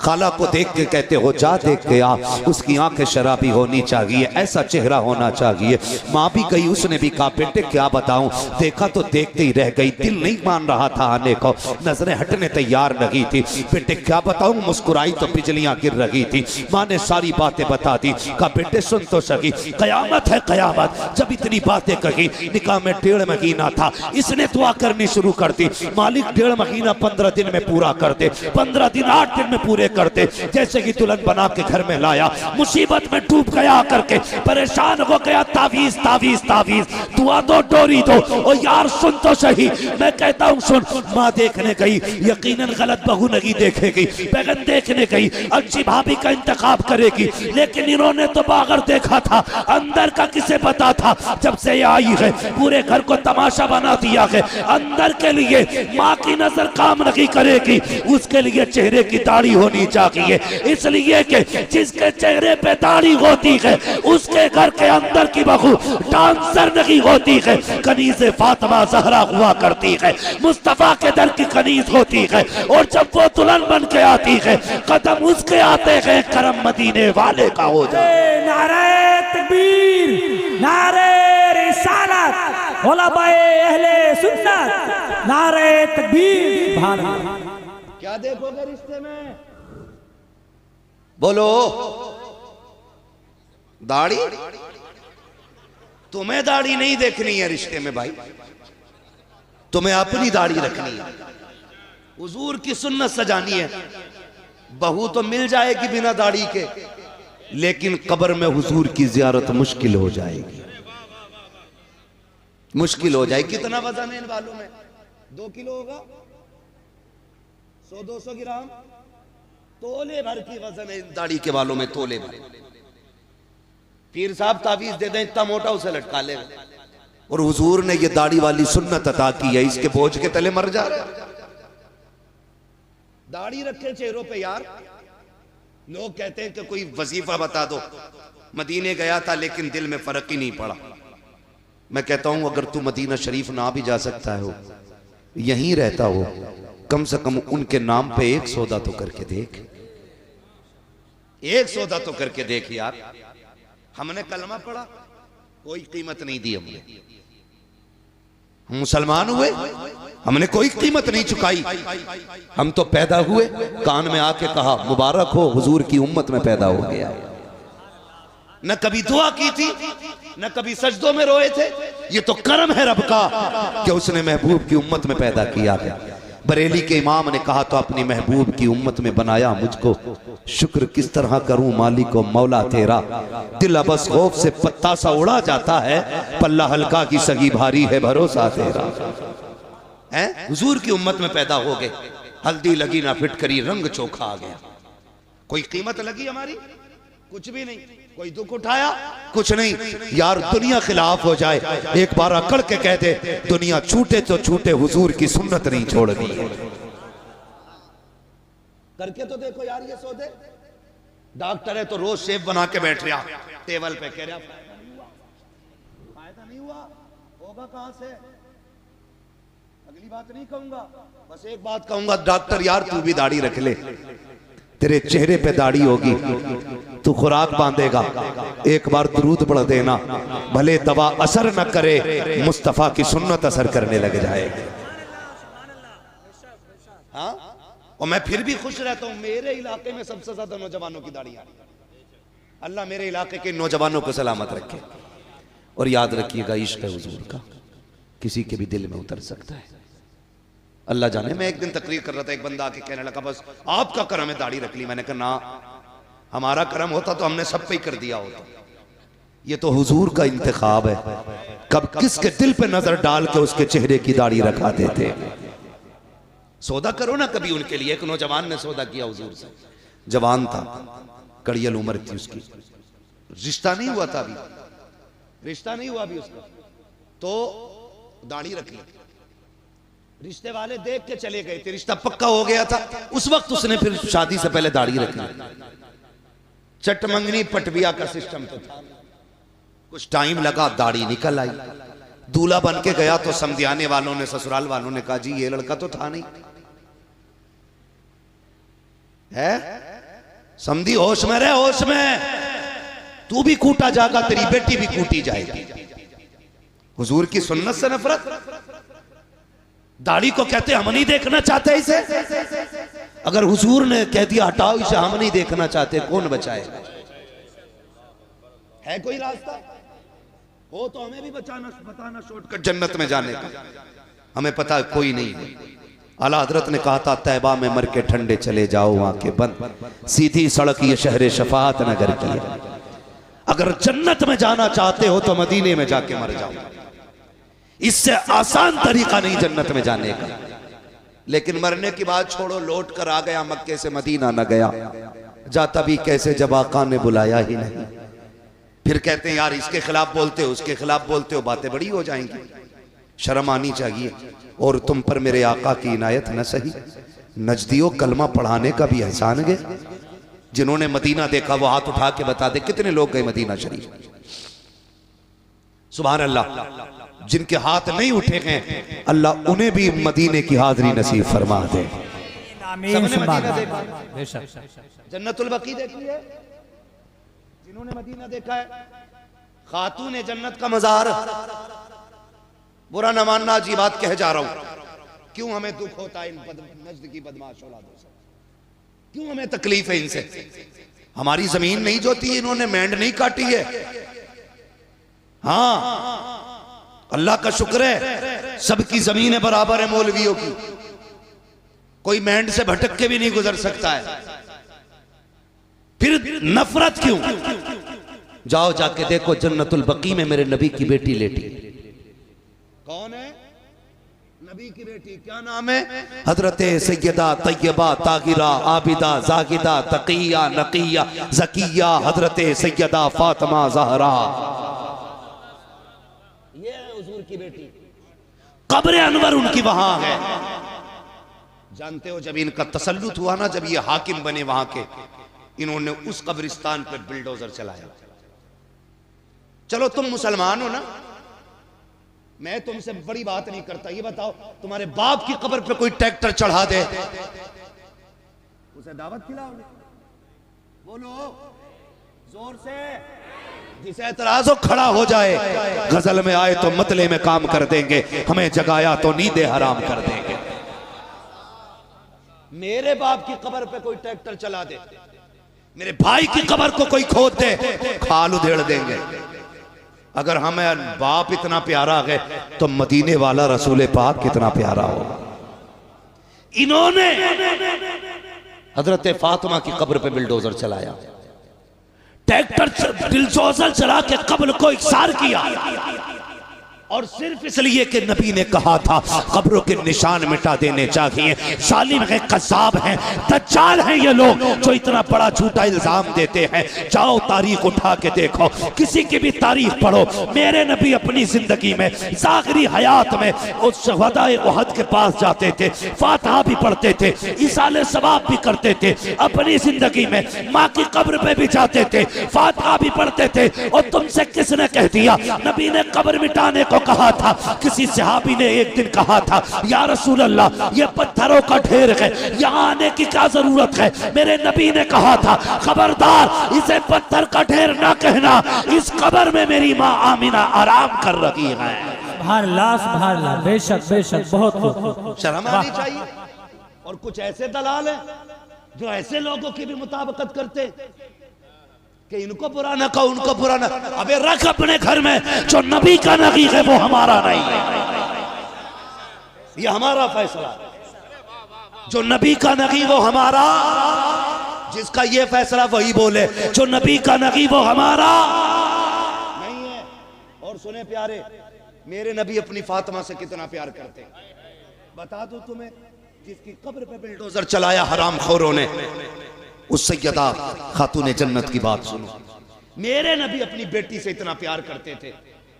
खाला को देख के कहते हो जा देख के आ, उसकी आंखें शराबी होनी चाहिए, ऐसा चेहरा होना चाहिए। माँ भी गई, उसने भी कहा बेटे क्या बताऊं, देखा तो देखते ही रह गई, दिल नहीं मान रहा था आने को, नजरें हटने तैयार नहीं थी। बेटे क्या बताऊं, मुस्कुराई तो बिजलियां गिर रही थी। माँ ने सारी बातें बता दी। कहा बेटे सुन तो सकी, कयामत है कयामत। जब इतनी बातें कही, निकाह में 1.5 महीना था, इसने दुआ करनी शुरू कर दी, मालिक 1.5 महीना 15 दिन में पूरा कर दे, 15 दिन 8 दिन में पूरे करते। जैसे ही दुल्हन बना के घर में लाया, मुसीबत में डूब गया करके परेशान हो गया, तावीज तावीज तावीज, दुआ दो डोरी दो। ओ यार सुन तो सही, मैं कहता हूँ सुन। माँ देखने गई, यकीनन गलत बहू नहीं देखेगी, बैगन देखने गई, अच्छी भाभी का इंतखाब करेगी, लेकिन इन्होंने तो बागर देखा था, अंदर का किसे पता था। जब से ये आई है पूरे घर को तमाशा बना दिया है। अंदर के लिए माँ की नजर काम नहीं करेगी, उसके लिए चेहरे की दाढ़ी होनी चाहिए, इसलिए कि जिसके चेहरे पे दाढ़ी होती है उसके घर के अंदर की बहू डांसर नहीं होती है। कनीज़े फातिमा ज़हरा हुआ करती है, मुस्तफा के दर की कनीज होती है, और जब वो दुल्हन बन के आती है कदम उसके आते हैं, करम मदीने वाले का हो जाए। नारे तकबीर, नारे रिसालत, उलमाए अहले सुन्नत, नारे तकबीर। क्या देखोगे रिश्ते में? बोलो। दाढ़ी? तुम्हें दाढ़ी नहीं देखनी है रिश्ते में भाई, तुम्हें अपनी दाढ़ी रखनी है, हुजूर की सुन्नत सजानी है। बहू तो मिल जाएगी बिना दाढ़ी के, लेकिन कब्र में हुजूर की जियारत मुश्किल हो जाएगी, मुश्किल हो जाएगी। कितना वजन है इन बालों में? 2 किलो होगा, 100-200 ग्राम, तोले भर की वजन है इन दाढ़ी के बालों में, तोले भर। पीर साहब तावीज दे दें इतना मोटा, उसे लटका ले। और हुजूर ने ये दाढ़ी वाली सुन्नत अता की है, इसके बोझ के तले मर जा रहे। दाढ़ी रखे चेहरों पे यार। लोग कहते हैं कि कोई वजीफा बता दो, मदीने गया था लेकिन दिल में फर्क ही नहीं पड़ा। मैं कहता हूं अगर तू मदीना शरीफ ना भी जा सकता हो, यहीं रहता हो, कम से कम उनके नाम पे एक सौदा तो करके देख, एक सौदा तो करके देख यार। हमने कलमा पढ़ा, कोई कीमत नहीं दी हमने, हम मुसलमान हुए, हमने कोई कीमत नहीं चुकाई। हम तो पैदा हुए, कान में आके कहा मुबारक हो हुजूर की उम्मत में पैदा हो गया। न कभी दुआ की थी, न कभी सजदों में रोए थे। ये तो करम है रब का कि उसने महबूब की उम्मत में पैदा किया है। बरेली के इमाम ने कहा तो अपनी महबूब की उम्मत में बनाया मुझको, शुक्र किस तरह करूं मालिक व मौला तेरा। दिल अबस खौफ से पत्ता सा उड़ा जाता है, पल्ला हल्का की सगी भारी है भरोसा तेरा। हैं? हुजूर की उम्मत में पैदा हो गए, हल्दी लगी ना फिटकरी, रंग चोखा आ गया। कोई कीमत लगी हमारी? कुछ भी नहीं। कोई दुख उठाया? कुछ नहीं। यार दुनिया खिलाफ हो जाए, एक बार अकड़ के कह दे दुनिया छूटे तो छूटे, हुजूर की सुन्नत नहीं छोड़नी है। करके तो देखो यार ये सौदे। डॉक्टर है तो रोज शेप बना के बैठ रहा टेबल पे, कह रहा फायदा नहीं हुआ, होगा कहां से? अगली बात नहीं कहूंगा, बस एक बात कहूंगा, डॉक्टर यार तू भी दाढ़ी रख ले, तेरे चेहरे पे दाढ़ी होगी, तू खुराक बांधेगा, एक बार दुरूद पढ़ देना, भले दवा असर न करे, मुस्तफा की सुन्नत असर करने लग जाए। हाँ? और मैं फिर भी खुश रहता हूं, मेरे इलाके में सबसे ज्यादा नौजवानों की दाढ़ी आ रही है। अल्लाह मेरे इलाके के नौजवानों को सलामत रखे। और याद रखिएगा इश्क हुजूर का किसी के भी दिल में उतर सकता है। अल्लाह जाने, मैं एक दिन तकरीर कर रहा था, एक बंदा आके कहने लगा बस आपका करम है दाढ़ी रख ली। मैंने कहा ना, हमारा करम होता तो हमने सब पे ही कर दिया होता। ये तो हुजूर का इंतखाब है, कब किसके दिल पे नजर डाल के उसके चेहरे की दाढ़ी रखा देते। सौदा करो ना कभी उनके लिए। एक नौजवान ने सौदा किया हुजूर से, जवान था, कड़ियल उम्र थी उसकी, रिश्ता नहीं हुआ था अभी, रिश्ता नहीं हुआ अभी उसका, तो दाढ़ी रख ली। रिश्ते वाले देख के चले गए थे, रिश्ता पक्का हो गया था। उस वक्त उसने फिर शादी से पहले दाढ़ी रख ली। चटमंगनी पटबिया का सिस्टम तो था। कुछ टाइम लगा, दाढ़ी निकल आई। दूल्हा बन के गया तो समझाने वालों ने, ससुराल वालों ने कहा जी ये लड़का तो था नहीं है, समझी, होश में रहे, होश में। तू भी कूटा जाएगा, तेरी बेटी भी कूटी जाएगी। हुजूर की सुन्नत से नफरत। दाढ़ी को कहते हम नहीं देखना चाहते इसे। अगर हुजूर ने कह दिया हटाओ इसे, हम नहीं देखना चाहते, कौन बचाए? है कोई रास्ता? हो तो हमें भी बताना शॉर्टकट जन्नत में जाने का। हमें पता है कोई नहीं है। आला हजरत ने कहा था तैबा में मर के ठंडे चले जाओ, आंखें बंद, सीधी सड़क ये शहर शफात नगर की है। अगर जन्नत में जाना चाहते हो तो मदीने में जाके मर जाओ। इससे आसान तरीका नहीं जन्नत में जाने का। लेकिन मरने की बात छोड़ो, लौट कर आ गया मक्के से मदीना न गया, जाता भी कैसे जब आका ने बुलाया ही नहीं। फिर कहते हैं यार इसके खिलाफ बोलते हो, उसके खिलाफ बोलते हो, बातें बड़ी हो जाएंगी, शर्म आनी चाहिए। और तुम पर मेरे आका की इनायत न सही, नजदियों कलमा पढ़ाने का भी एहसान गया। जिन्होंने मदीना देखा वो हाथ उठा के बता दे कितने लोग गए मदीना शरीफ। सुभान अल्लाह। जिनके हाथ नहीं उठे गए अल्लाह उन्हें भी मदीने की हाजिरी नसीब फरमा दे। जन्नतुल बकी देखी है जिन्होंने मदीना देखा है। खातून जन्नत का मज़ार। बुरा न मानना, जी बात कह जा रहा हूं। क्यों हमें दुख होता है इन नज्द की बदमाश औलादों से? क्यों हमें तकलीफ है इनसे? हमारी जमीन नहीं जोती, इन्होंने मैंड नहीं काटी है। हाँ, अल्लाह का शुक्र है सबकी जमीनें बराबर है मौलवियों की। कोई मैंड से भटक के भी नहीं गुजर सकता है। फिर नफरत क्यों? जाओ जाके देखो जन्नतुल बकी में मेरे नबी की बेटी लेटी। कौन है? नबी की बेटी। क्या नाम है? हजरत सैयदा तैयबा ताहिरा आबिदा जाहिदा तकिया नकिया जकिया हजरत सैयदा फातिमा ज़हरा। ये है हुजूर की बेटी। कब्र अनवर उनकी वहां है। जानते हो जब इनका तसल्लुत हुआ ना, जब ये हाकिम बने वहां के, इन्होंने उस कब्रिस्तान पर बिल्डोजर चलाया। चलो तुम मुसलमान हो ना, मैं तुमसे बड़ी बात नहीं करता। ये बताओ तुम्हारे बाप की कब्र पे कोई ट्रैक्टर चढ़ा दे, उसे दावत खिलाओगे? बोलो जोर से। जिसे एतराज हो खड़ा हो जाए। गजल में आए तो मतले में काम कर देंगे, हमें जगाया तो नींदे हराम कर देंगे। मेरे बाप की कब्र पे कोई ट्रैक्टर चला दे, मेरे भाई की कब्र को कोई खोद दे, खाल उधेड़ देंगे। अगर हमें बाप इतना प्यारा है तो मदीने वाला रसूल पाक कितना प्यारा हो। इन्होंने हजरत फातिमा की कब्र पे बिल्डोजर चलाया, ट्रैक्टर बिल्डोजर चला के कब्र को इकसार किया। और सिर्फ इसलिए कि नबी ने कहा था कब्रों के निशान मिटा देने चाहिए। जालिम है, कज़्ज़ाब हैं, दज्जाल हैं ये लोग जो इतना बड़ा झूठा इल्जाम देते हैं। जाओ तारीख उठा के देखो, किसी की भी तारीख पढ़ो। मेरे नबी अपनी जिंदगी में ज़ाहिरी हयात में उस शहदाए उहद के पास जाते थे, फातिहा भी पढ़ते थे, इसाले सवाब भी करते थे। अपनी जिंदगी में माँ की कब्र पे भी जाते थे, फातिहा भी पढ़ते थे। और तुमसे किसने कह दिया? नबी ने कब्र मिटाने को कहा था। किसी सहाबी ने एक दिन कहा था या रसूल अल्लाह ये पत्थरों का ढेर है, यहाँ आने की क्या जरूरत है? मेरे नबी ने कहा था खबरदार इसे पत्थर का ढेर ना कहना, इस कब्र में मेरी माँ आमिना आराम कर रही है। सुभान अल्लाह, बेशक बेशक, बहुत शर्म आनी चाहिए। और कुछ ऐसे दलाल हैं जो ऐसे लोगों की भी मुताबिकत करते कि इनको बुरा ना कहो, उनको बुरा ना। अबे रख अपने घर में, जो नबी का नबी है वो हमारा नहीं है, ये हमारा फैसला। जो नबी का नबी वो हमारा, जिसका ये फैसला वही बोले। जो नबी का नबी वो हमारा नहीं है। और सुने प्यारे, मेरे नबी अपनी फातिमा से कितना प्यार करते, बता दूं तुम्हें। जिसकी कब्र पे बिल्डोजर चलाया हरामखोरों ने, उस सैयदा खातून जन्नत की बात सुनो। मेरे नबी अपनी बेटी से इतना प्यार करते थे।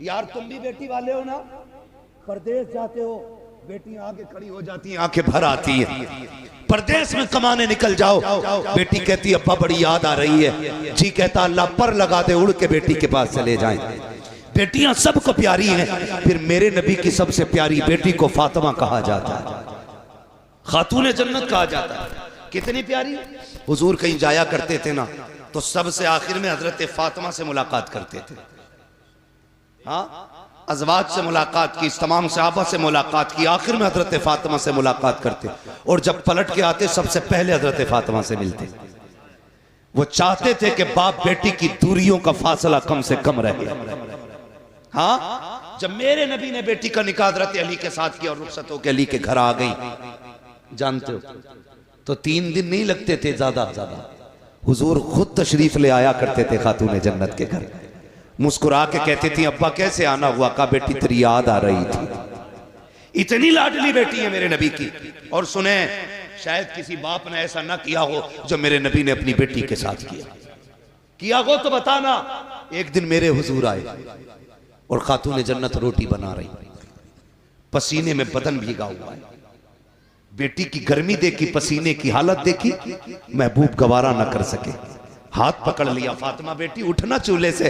यार तुम भी बेटी वाले हो ना, परदेश जाते हो, बेटी आगे खड़ी हो जाती है, आंखें भर आती है। परदेश में कमाने निकल जाओ, बेटी कहती अब्बा बड़ी याद आ रही है। जी कहता अल्लाह पर लगा दे, उड़ के बेटी के पास चले जाएं। बेटियां सबको प्यारी हैं, फिर मेरे नबी की सबसे प्यारी बेटी को फातिमा कहा जाता है, खातून जन्नत कहा जाता है। कितनी प्यारी। हुजूर कहीं जाया करते थे ना तो सबसे आखिर में हजरत फातिमा से मुलाकात करते थे। हाँ, अज़वाज से मुलाकात की, तमाम सहाबा से मुलाकात की, आखिर में हजरत फातिमा से मुलाकात करते और जब पलट के आते सबसे पहले हजरत फातिमा से मिलते। वो चाहते थे कि बाप बेटी की दूरियों का फासला कम से कम रहे। हाँ, जब मेरे नबी ने बेटी का निकाह हजरत अली के साथ किया और रुखसत होकर अली के घर आ गई, जानते हो, तो 3 दिन नहीं लगते थे ज्यादा ज्यादा। हुजूर खुद तशरीफ ले आया करते थे खातून जन्नत के घर, मुस्कुरा के कहते थी अब्बा कैसे आना हुआ? का बेटी तेरी याद आ रही थी। इतनी लाडली बेटी है मेरे नबी की। और सुने, शायद किसी बाप ने ऐसा ना किया हो जो मेरे नबी ने अपनी बेटी के साथ किया हो तो बताना। एक दिन मेरे हुजूर आए और खातून जन्नत रोटी बना रही, पसीने में बदन भीगा हुआ है। बेटी की गर्मी देखी, पसीने की हालत देखी, महबूब गवारा ना कर सके, हाथ पकड़ लिया, फातिमा बेटी उठना चूल्हे से,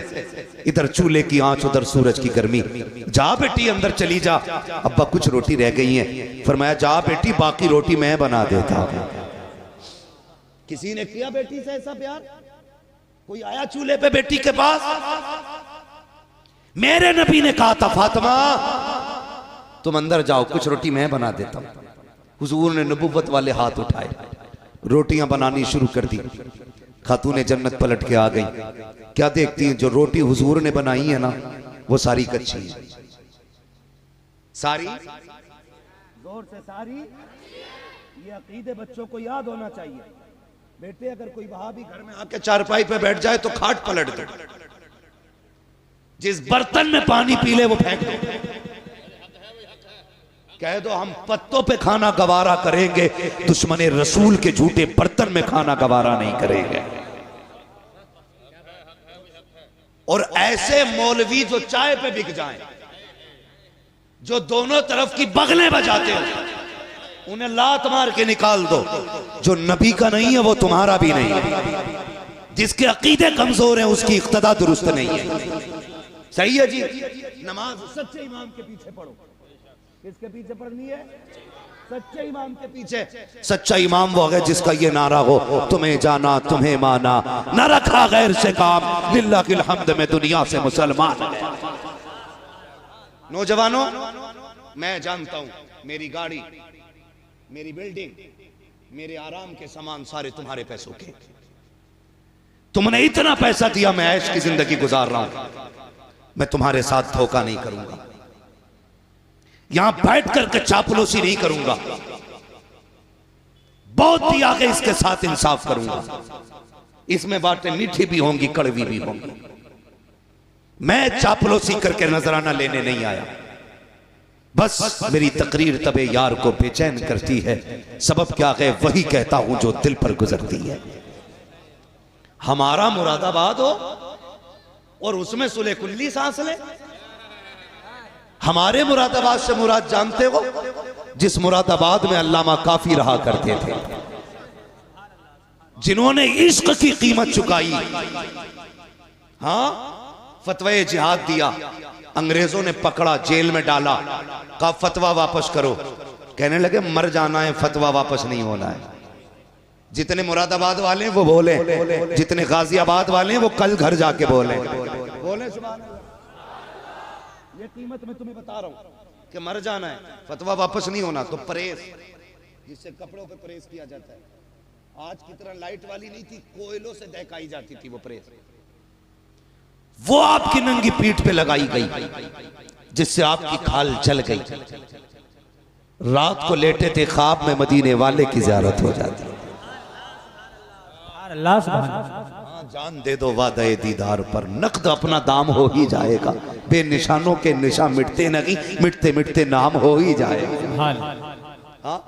इधर चूल्हे की आंच उधर सूरज की गर्मी, जा बेटी अंदर चली जा, अब्बा कुछ रोटी रह गई है। फरमाया जा बेटी बाकी रोटी मैं बना देता हूं। किसी ने किया बेटी से ऐसा प्यार? कोई आया चूल्हे पे बेटी के पास? मेरे नबी ने कहा था फातिमा तुम अंदर जाओ, कुछ रोटी मैं बना देता हूं। हुजूर ने नबुव्वत वाले हाथ उठाए, रोटियां बनानी शुरू कर दी। खातून जन्नत पलट के आ गई, क्या देखती हैं? जो रोटी हुजूर ने बनाई है ना वो सारी कच्ची है। सारी जोर से सारी। ये अकीदे बच्चों को याद होना चाहिए। बेटे अगर कोई वहाबी घर में आके चारपाई पे बैठ जाए तो खाट पलट दो, जिस बर्तन में पानी पी ले वो फेंक दो, कह दो हम पत्तों पे खाना गवारा करेंगे, दुश्मने रसूल के झूठे बर्तन में खाना गवारा नहीं करेंगे। और ऐसे मौलवी जो चाय पे बिक जाएं, जो दोनों तरफ की बगलें बजाते हो, उन्हें लात मार के निकाल दो। जो नबी का नहीं है वो तुम्हारा भी नहीं है। जिसके अकीदे कमजोर हैं उसकी इक्तदा दुरुस्त नहीं है। सही है जी। नमाज सच्चे इमाम के पीछे पढ़ो। किसके पीछे पढ़नी है? सच्चे इमाम के पीछे। सच्चा इमाम वो है जिसका ये नारा हो, तुम्हें जाना तुम्हें माना, न रखा गैर से काम, लिल्लाह किल हम्द में दुनिया से मुसलमान। नौजवानों, मैं जानता हूं मेरी गाड़ी, मेरी बिल्डिंग, मेरे आराम के सामान सारे तुम्हारे पैसों के। तुमने इतना पैसा दिया, मैं ऐश की जिंदगी गुजार रहा हूं, मैं तुम्हारे साथ धोखा नहीं करूंगा, यहां बैठ करके चापलूसी नहीं करूंगा, बहुत दिया के इसके साथ इंसाफ करूंगा। इसमें बातें मीठी भी होंगी कड़वी भी होंगी। मैं चापलूसी करके नजराना लेने नहीं आया, बस मेरी तकरीर तबे यार को बेचैन करती है। सबब क्या है? वही कहता हूं जो दिल पर गुजरती है। हमारा मुरादाबाद हो और उसमें सुले कुल्ली सांस ले। हमारे मुरादाबाद से मुराद जानते हो? जिस मुरादाबाद में अल्लामा काफी रहा करते थे, जिन्होंने इश्क की कीमत चुकाई। हाँ, फतवे जिहाद दिया, अंग्रेजों ने पकड़ा, जेल में डाला, कहा फतवा वापस करो। कहने लगे मर जाना है, फतवा वापस नहीं होना है। जितने मुरादाबाद वाले हैं वो बोले, जितने गाजियाबाद वाले हैं वो कल घर जाके बोले। सुभान अल्लाह। ये कीमत मैं तुम्हें बता रहा हूं कि मर जाना है, फतवा वापस नहीं होना। तो प्रेस, जिससे कपड़ों पे प्रेस किया जाता है, आज की तरह लाइट वाली नहीं थी, कोयलों से दहकाई जाती थी वो प्रेस, वो आपकी नंगी पीठ पे लगाई गई, जिससे आपकी खाल जल गई। रात को लेटे थे, ख्वाब में मदीने वाले की ज़ियारत हो जाती। जान दे दो वादे दीदार पर, नकद अपना दाम हो ही जाएगा। बेनिशानों के निशा मिटते नहीं, मिटते मिटते नाम हो ही जाएगा। हाँ,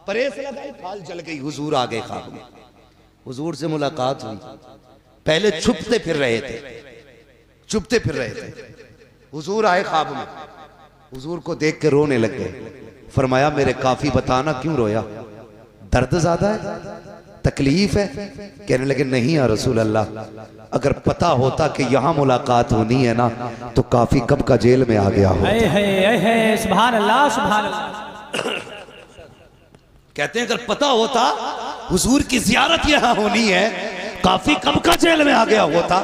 परेश लगाई, खाल जल गई। हुजूर आ गए ख्वाब में, हुजूर से मुलाकात हुई। पहले छुपते फिर रहे थे, छुपते फिर रहे थे। हुजूर आए ख्वाब में, हुजूर को देख के रोने लग गए। फरमाया मेरे काफी बताना क्यों रोया? दर्द ज्यादा है, तकलीफ है? कहने लगे नहीं या रसूल अल्लाह, अगर पता होता कि यहाँ मुलाकात होनी है ना तो काफी कब का जेल में आ गया हो। सुभान अल्लाह, सुभान अल्लाह। कहते हैं अगर पता होता हुजूर की जियारत यहाँ होनी है, काफी कब का जेल में आ गया होता।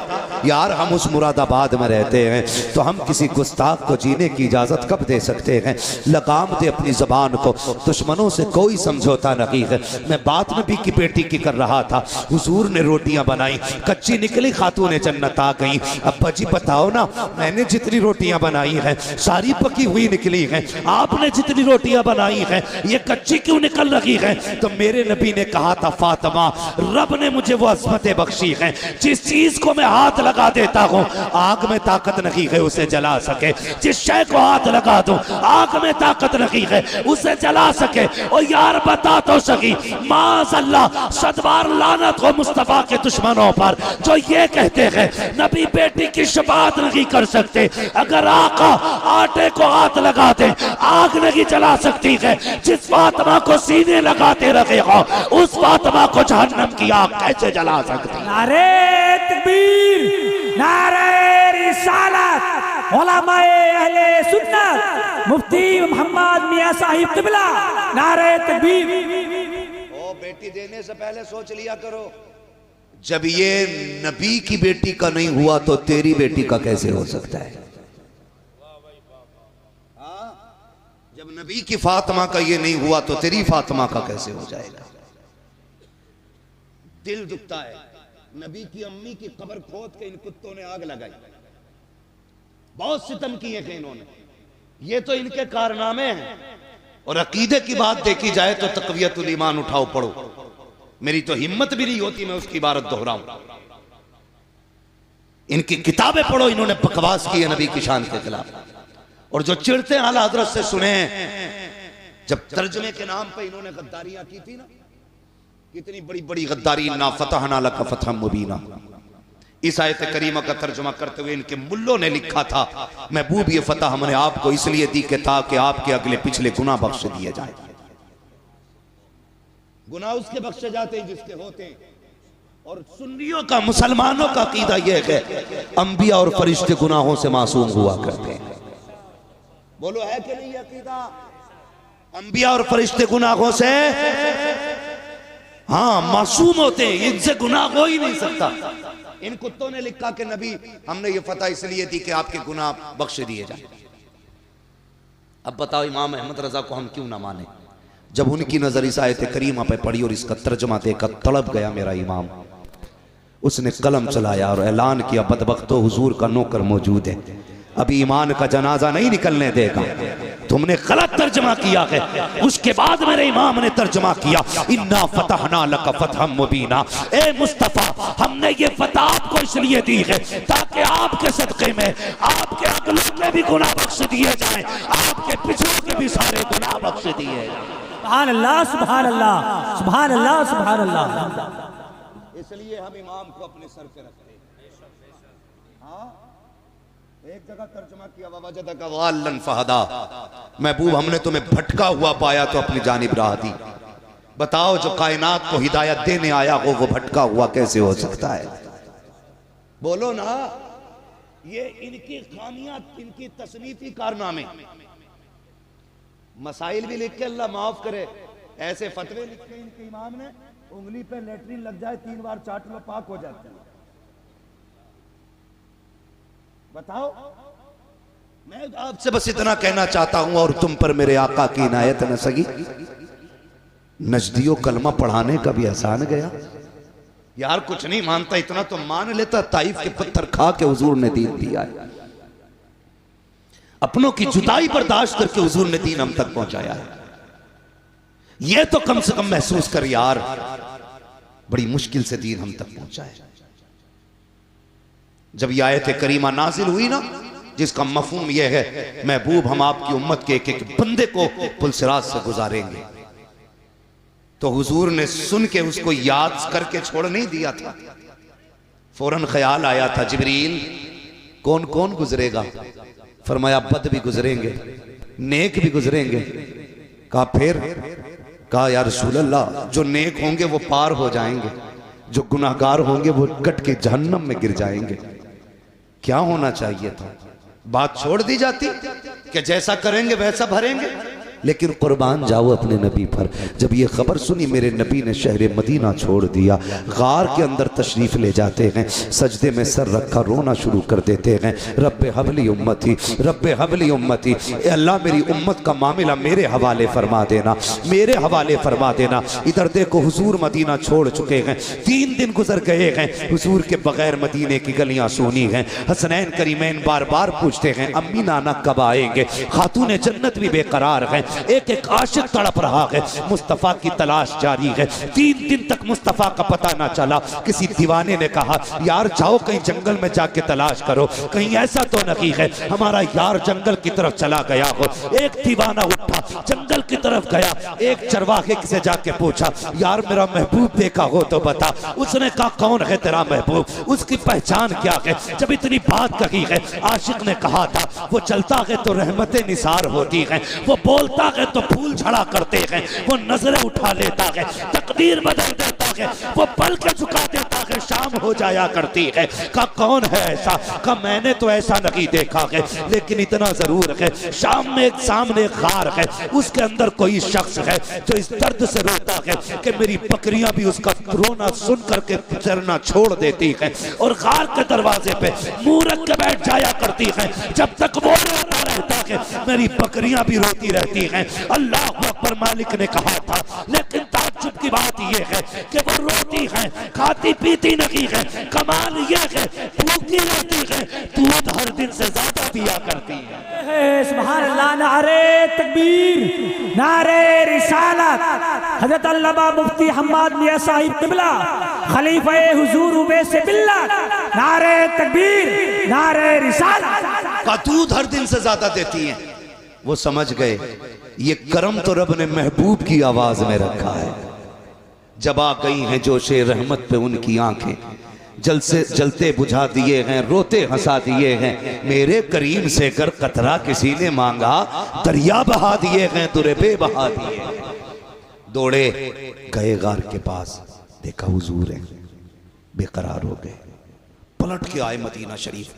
यार हम उस मुरादाबाद में रहते हैं तो हम किसी गुस्ताख को जीने की इजाजत कब दे सकते हैं। लगाम दे अपनी जबान को, दुश्मनों से कोई समझौता नहीं है। मैं बात नबी की बेटी की कर रहा था, हुजूर ने रोटियां बनाई, कच्ची निकली, खातून जन्नत आ गई। अब्बा जी बताओ ना, मैंने जितनी रोटियां बनाई हैं सारी पकी हुई निकली हैं, आपने जितनी रोटियां बनाई हैं ये कच्ची क्यों निकल रही है? तो मेरे नबी ने कहा था, फातिमा रब ने मुझे वो अज़मत बख्शी है, जिस चीज को मैं हाथ लगा देता हूं आग में ताकत नहीं है उसे जला सके। जिस शय को हाथ लगा दूं आग में ताकत नहीं है उसे जला सके। और यार बता तो सकी, माज़अल्लाह सदबार लानत हो मुस्तफा के दुश्मनों पर जो ये कहते हैं नबी बेटी की शफाअत नहीं कर सकते। अगर आका आटे को हाथ लगा दे आग नहीं जला सकती है। जिस फातिमा को सीने लगाते रखे हो उस फातिमा को जहन्नम की आग कैसे जला सकती? नारे तकबीर, नारे रिसालत, उलमाए अहले सुन्नत, मुफ्ती मोहम्मद मियां साहिब क़िबला, नारे तकबीर। ओ बेटी देने से पहले सोच लिया करो, जब ये नबी की बेटी का नहीं हुआ तो तेरी बेटी का कैसे हो सकता है? जब नबी की फातिमा का ये नहीं हुआ तो तेरी फातिमा का कैसे हो जाएगा? दिल दुखता है। नबी की अम्मी की कब्र खोद के इन कुत्तों ने आग लगाई, बहुत सितम किए थे इन्होंने। ये तो इनके कारनामे हैं। और अकीदे की बात देखी जाए तो तक़वियतुल ईमान उठाओ पढ़ो, मेरी तो हिम्मत भी नहीं होती मैं उसकी इबारत दोहराऊं। इनकी किताबें पढ़ो, इन्होंने बकवास की है नबी की शान के खिलाफ। और जो चिढ़ते आला हजरत से सुने, जब तर्जुमे के नाम पे इन्होंने गद्दारियां की थी ना, कितनी बड़ी बड़ी गद्दारी, ना फतहना लका फतहम मुबीना। इस आयत करीमा का तर्जुमा करते हुए इनके मुल्लों ने लिखा था, महबूब ये फतह हमने आपको इसलिए दी कि ताकि आपके अगले पिछले गुनाह बख्श दिए जाए। गुनाह उसके बख्शे जाते हैं जिसके होते हैं। और सुन्नियों का, मुसलमानों का अकीदा यह है अंबिया और फरिश्ते गुनाहों से मासूम हुआ करते हैं। बोलो है कि नहीं अकीदा? अंबिया और फरिश्ते गुनाहों से हाँ मासूम होते हैं, इनसे गुनाह हो ही नहीं सकता। इन कुत्तों ने लिखा कि नबी हमने ये फतह इसलिए दी कि आपके गुनाह बख्श दिए जाए। अब बताओ इमाम अहमद रजा को हम क्यों ना माने? जब उनकी नजर इस आयत करीमा पे पड़ी और इसका तर्जुमा देखकर तड़प गया मेरा इमाम, उसने कलम चलाया और ऐलान किया, बदबख्तो हुजूर का नौकर मौजूद है, अभी ईमान का जनाजा नहीं निकलने देगा। तुमने गलत तर्जमा किया है। उसके बाद मेरे इमाम ने तर्जमा किया, इन्ना फतहना लका फतहम मुबीना। ए मुस्तफा हमने ये फतह आपको इसलिए दी है ताकि आपके सदक़े में आपके अगलों में भी गुनाह बख्श दिए जाएं, आपके पिछलों के भी सारे गुनाह बख्श दिए जाएं। सुभान अल्लाह, सुभान अल्लाह, सुभान अल्लाह, सुभान अल्लाह। इसलिए हम इमाम को अपने सर पे रखते हैं। हाँ, एक जगह तर्जुमा किया, ववजदका ज़ाल्लन फहदा, महबूब हमने तुम्हें भटका हुआ पाया तो अपनी जानिब राह दी। बताओ जो कायनात को हिदायत देने आया हो वो भटका हुआ कैसे हो सकता है? बोलो ना। ये इनकी खामियां, इनकी तसनीफी कारनामे। मसाइल भी लिख के अल्लाह माफ करे, ऐसे फतवे लिखे इनके इमाम ने, उंगली पे लेटरिन लग जाए 3 बार चाट लो पाक हो जाता है। बताओ। मैं आपसे बस इतना कहना चाहता हूं और तुम पर मेरे आका की इनायत न सगी, नजदियों कलमा पढ़ाने का भी एहसान गया। यार कुछ नहीं मानता इतना तो मान लेता, ताइफ के पत्थर खा के हुजूर ने दीन दिया है। अपनों की जुदाई बर्दाश्त करके हुजूर ने दीन हम तक पहुंचाया है। ये तो कम से कम महसूस कर यार, बड़ी मुश्किल से दीन हम तक पहुंचा है। जब ये आयत करीमा नाजिल हुई ना, जिसका मफहूम यह है महबूब हम आपकी उम्मत के एक एक बंदे को पुलसिरात से गुजारेंगे, तो हुजूर ने सुन के उसको याद करके छोड़ नहीं दिया था। फौरन ख्याल आया था, जिब्रील कौन कौन गुजरेगा? फरमाया बद भी गुजरेंगे, नेक भी गुजरेंगे। कहा फिर? कहा या रसूल अल्लाह जो नेक होंगे वो पार हो जाएंगे, जो गुनाहगार होंगे वो कट के जहन्नम में गिर जाएंगे। क्या होना चाहिए था? बात छोड़ दी जाती कि जैसा करेंगे वैसा भरेंगे। लेकिन कुर्बान जाओ अपने नबी पर। जब ये खबर सुनी मेरे नबी ने शहर मदीना छोड़ दिया, गार के अंदर तशरीफ़ ले जाते हैं, सजदे में सर रखा रोना शुरू कर देते हैं। रब्बे हबली उम्मती, रब्बे हबली उम्मती, ए अल्लाह मेरी उम्मत का मामला मेरे हवाले फरमा देना, मेरे हवाले फरमा देना। इधर देखो हुजूर मदीना छोड़ चुके हैं, 3 दिन गुजर गए हैं, हुजूर के बगैर मदीने की गलियां सूनी हैं। हसनैन करीमैन बार बार पूछते हैं अम्मी नाना कब आएंगे। खातून जन्नत भी बेकरार है, एक एक आशिक तड़प रहा है, मुस्तफ़ा की तलाश जारी है। 3 दिन तक मुस्तफ़ा का पता ना चला। किसी दीवाने ने कहा यार जाओ कहीं जंगल में जाके तलाश करो, कहीं ऐसा तो नहीं है हमारा यार जंगल की तरफ चला गया हो। एक दीवाना उठा जंगल की तरफ गया, एक चरवाहे से जाके पूछा यार मेरा महबूब देखा हो तो बता। उसने कहा कौन है तेरा महबूब, उसकी पहचान क्या है। जब इतनी बात कही है, आशिक ने कहा था वो चलता है तो रहमतें निसार होती हैं, वो बोलता है तो फूल झड़ा करते हैं, वो नजरें उठा लेता है तकदीर बदल देता है, वो पल के झुका देता है शाम हो जाया करती है। का कौन है ऐसा, का मैंने तो ऐसा नहीं देखा है, लेकिन इतना जरूर है शाम में एक सामने गार है, उसके अंदर कोई शख्स है जो इस दर्द से रोता है कि मेरी बकरियां भी उसका रोना सुन करके चरना छोड़ देती हैं और गार के दरवाजे पे मुंह रख के बैठ जाया करती हैं। जब तक वो रोता रहता है मेरी बकरियां भी रोती रहती हैं। अल्लाह अकबर मालिक ने कहा था, लेकिन ताज्जुब की बात यह है कि वो रोती हैं, खाती पीती नहीं है। कमाल यह है भूखी रहती है, दूध हर दिन से ज्यादा पिया करती है। सुभान अल्लाह, नारे तकबीर, नारे रिसालत। हजरत अल्लामा मुफ्ती हम्माद मियां साहिब किबला खलीफा हुजूर उवैस बिल्ला, नारे तकबीर, नारे रिसालत। का दूध हर दिन से ज्यादा देती हैं। वो समझ गए ये करम तो रब ने महबूब की आवाज में रखा है। जब आ गई हैं जोशे रहमत पे उनकी आंखें, जल से जलते बुझा दिए हैं, रोते हंसा दिए हैं। मेरे करीम से कर कतरा किसी ने मांगा, दरिया बहा दिए हैं, दुरबे बहा दिए। दौड़े गए गार के पास, देखा हुजूर है, बेकरार हो गए। पलट के आए मदीना शरीफ,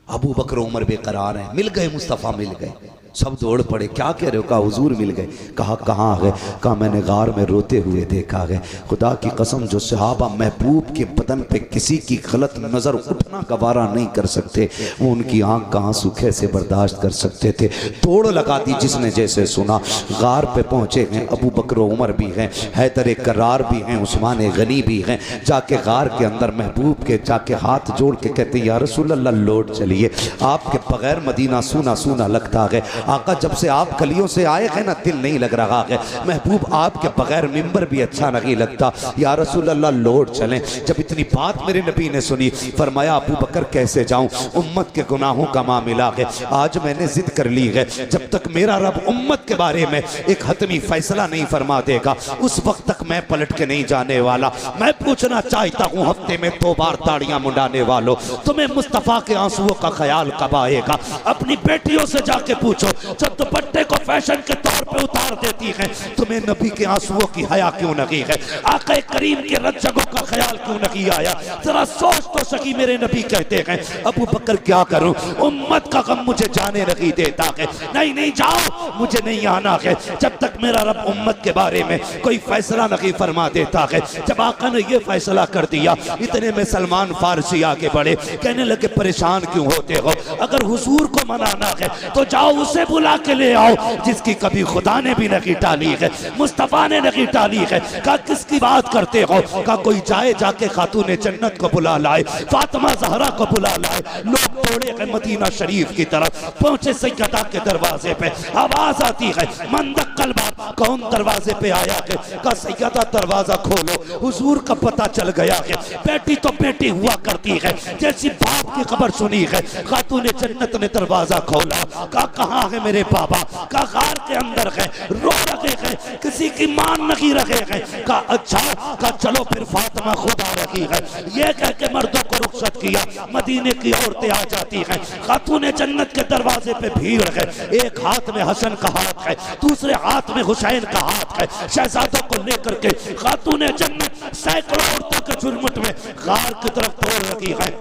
अबू बकर उमर बेकरार हैं, मिल गए मुस्तफ़ा मिल गए। सब दौड़ पड़े, क्या कह रहे हो? कहा हुजूर मिल गए। कहा कहाँ है? कहा मैंने गार में रोते हुए देखा है। खुदा की कसम जो सहाबा महबूब के बदन पे किसी की गलत नज़र उठना गवारा नहीं कर सकते, वो उनकी आंख का आंसू कैसे बर्दाश्त कर सकते थे। तोड़ लगा दी जिसने जैसे सुना। गार पे पहुंचे हैं, अबू बकर उमर भी हैं, हैदर करार भी हैं, उस्मान गनी भी हैं। जाके गार के अंदर महबूब के जाके हाथ जोड़ के कहते या रसूल अल्लाह लौट चलिए, आपके बगैर मदीना सूना सूना लगता है। आका जब से आप गलियों से आए हैं ना दिल नहीं लग रहा है। महबूब आपके बगैर मिंबर भी अच्छा नहीं लगता, या रसूल अल्लाह लौट चलें। जब इतनी बात मेरे नबी ने सुनी, फरमाया अबू बकर कैसे जाऊं, उम्मत के गुनाहों का मामला है। आज मैंने जिद कर ली है, जब तक मेरा रब उम्मत के बारे में एक हतमी फैसला नहीं फरमा देगा उस वक्त तक मैं पलट के नहीं जाने वाला। मैं पूछना चाहता हूँ हफ्ते में 2 बार ताड़ियां मुंडाने वालों, तुम्हें मुस्तफ़ा के आंसुओं का ख्याल कब आएगा? अपनी बेटियों से जाके पूछो, जब दुपट्टे को फैशन के तौर पे उतार देती हैं, तुम्हें नबी के आंसुओं की हया क्यों नहीं है? आका करीम के रज्जगों का ख्याल क्यों नहीं आया? जरा सोच तो सकी। मेरे नबी कहते हैं अबू बकर क्या करूं, उम्मत का गम मुझे जाने नहीं देता है। नहीं नहीं जाओ, मुझे नहीं आना है जब तक मेरा रब उम्मत के बारे में कोई फैसला नहीं फरमा देता है। जब आका ने यह फैसला कर दिया, इतने में सलमान फारसी आगे बढ़े, कहने लगे परेशान क्यों होते हो? अगर हुजूर को मनाना है तो जाओ उसे बुला के ले आओ जिसकी कभी खुदा ने भी नहीं टाली है, मुस्तफ़ा ने नहीं टाली है। कहा किसकी बात करते हो? कहा कोई जाए जाके खातून जन्नत को बुला लाए, फातिमा ज़हरा को बुला लाए। लोग दौड़े हैं मदीना शरीफ की तरफ, पहुंचे सैयदा के दरवाजे पे, आवाज आती है मंदक्कल बाप, कौन दरवाजे पे आया है? कहा सैयदा दरवाजा खोलो, हुजूर का पता चल गया है। बेटी तो बेटी हुआ करती है, जैसी बाप की खबर सुनी है खातून जन्नत ने दरवाजा खोला। कहा कहाँ है मेरे बाबा? का गार के अंदर है, रो रहे हैं, किसी की मान नहीं रहे हैं। का अच्छा, का चलो फिर फातिमा खुद आ रही है। ये कह के मर्दों को रुखसत किया, मदीने की औरतें आ जाती हैं। खातून जन्नत के दरवाजे पे भीड़ है, एक हाथ में हसन का हाथ है, दूसरे हाथ में हुसैन का हाथ है। शहजादों को लेकर के खातूने जन्नत सैकड़ों औरतों के झुरमुट में गार की तरफ दौड़ रही है।